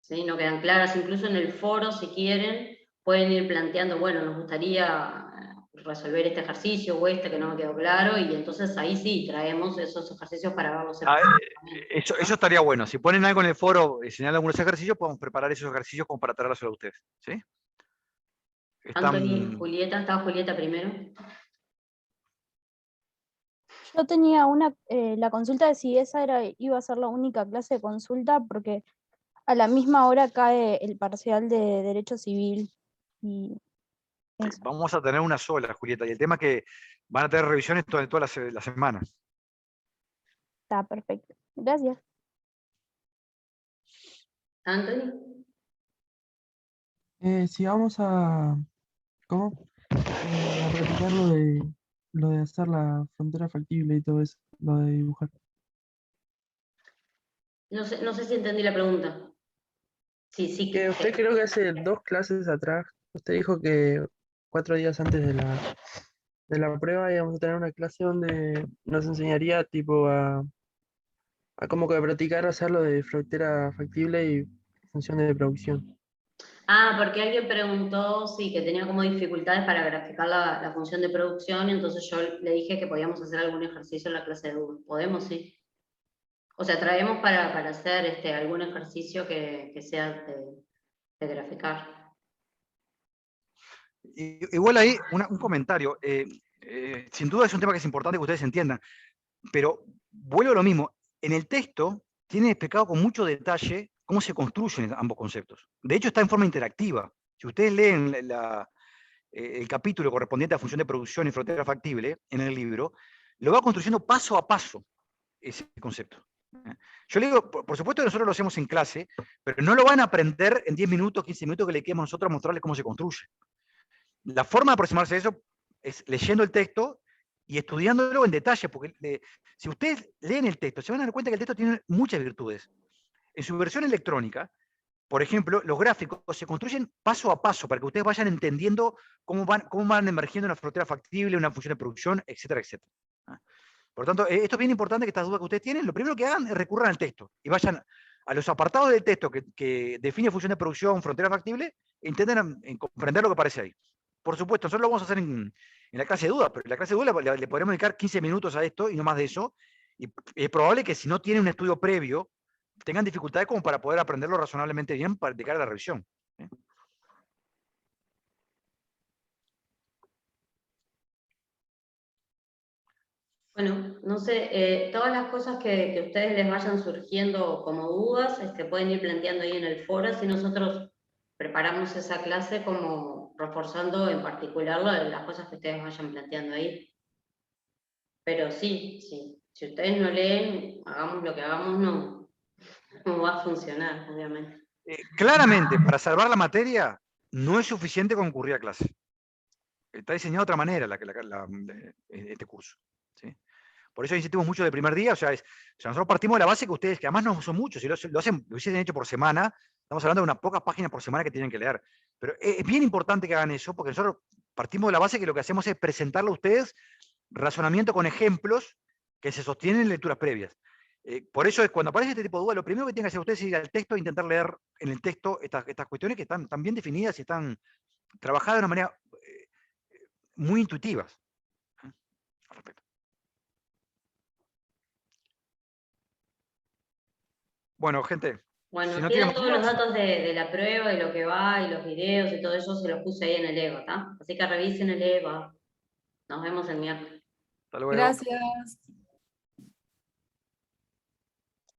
¿sí? No quedan claras, incluso en el foro, si quieren, pueden ir planteando, bueno, nos gustaría resolver este ejercicio o este que no me quedó claro, y entonces ahí sí traemos esos ejercicios para verlos. Eso estaría bueno. Si ponen algo en el foro, señalan algunos ejercicios, podemos preparar esos ejercicios como para traerlos a ustedes. ¿Sí? Anthony, Julieta, estaba Julieta primero. Yo tenía la consulta de si esa iba a ser la única clase de consulta, porque a la misma hora cae el parcial de Derecho Civil. Y eso. Vamos a tener una sola, Julieta, y el tema es que van a tener revisiones toda la semana. Está perfecto. Gracias. Anthony. Si vamos a... ¿Cómo? A practicar lo de hacer la frontera factible y todo eso, lo de dibujar. No sé si entendí la pregunta. Sí. Que usted creo que hace 2 clases atrás, usted dijo que 4 días antes de la prueba íbamos a tener una clase donde nos enseñaría tipo a como que practicar hacer lo de frontera factible y funciones de producción. Porque alguien preguntó, sí, que tenía como dificultades para graficar la función de producción, y entonces yo le dije que podíamos hacer algún ejercicio en la clase de Google. ¿Podemos? Sí. O sea, traemos para hacer algún ejercicio que sea de graficar. Igual ahí, un comentario. Sin duda es un tema que es importante que ustedes entiendan, pero vuelvo a lo mismo. En el texto tiene explicado con mucho detalle cómo se construyen ambos conceptos. De hecho, está en forma interactiva. Si ustedes leen el capítulo correspondiente a función de producción y frontera factible en el libro, lo va construyendo paso a paso ese concepto. Yo le digo, por supuesto que nosotros lo hacemos en clase, pero no lo van a aprender en 10 minutos, 15 minutos que le quedemos nosotros a mostrarles cómo se construye. La forma de aproximarse a eso es leyendo el texto y estudiándolo en detalle, porque si ustedes leen el texto, se van a dar cuenta que el texto tiene muchas virtudes. En su versión electrónica, por ejemplo, los gráficos se construyen paso a paso para que ustedes vayan entendiendo cómo van emergiendo una frontera factible, una función de producción, etcétera, etcétera. Por lo tanto, esto es bien importante, que estas dudas que ustedes tienen, lo primero que hagan es recurran al texto y vayan a los apartados del texto que define función de producción, frontera factible, e intenten comprender lo que aparece ahí. Por supuesto, nosotros lo vamos a hacer en la clase de dudas, pero en la clase de dudas le podremos dedicar 15 minutos a esto y no más de eso, y es probable que si no tienen un estudio previo, tengan dificultades como para poder aprenderlo razonablemente bien de cara a la revisión. Bueno, no sé, todas las cosas que a ustedes les vayan surgiendo como dudas, pueden ir planteando ahí en el foro, si nosotros preparamos esa clase como reforzando en particular las cosas que ustedes vayan planteando ahí. Pero sí, si ustedes no leen, hagamos lo que hagamos, no va a funcionar, obviamente. Claramente, para salvar la materia, no es suficiente concurrir a clase. Está diseñado de otra manera este curso. ¿Sí? Por eso insistimos mucho del primer día. O sea, nosotros partimos de la base que ustedes, que además no son muchos, si lo hubiesen hecho por semana, estamos hablando de unas pocas páginas por semana que tienen que leer. Pero es bien importante que hagan eso, porque nosotros partimos de la base que lo que hacemos es presentarle a ustedes razonamiento con ejemplos que se sostienen en lecturas previas. Por eso es cuando aparece este tipo de dudas, lo primero que tienen que hacer ustedes es ir al texto e intentar leer en el texto estas cuestiones que están bien definidas y están trabajadas de una manera muy intuitivas. Bueno, gente. Bueno, si no tienen tienen todos los dudas, datos de la prueba, de lo que va, y los videos y todo eso, se los puse ahí en el EVA, ¿tá? Así que revisen el EVA. Nos vemos el miércoles. hasta luego. Gracias.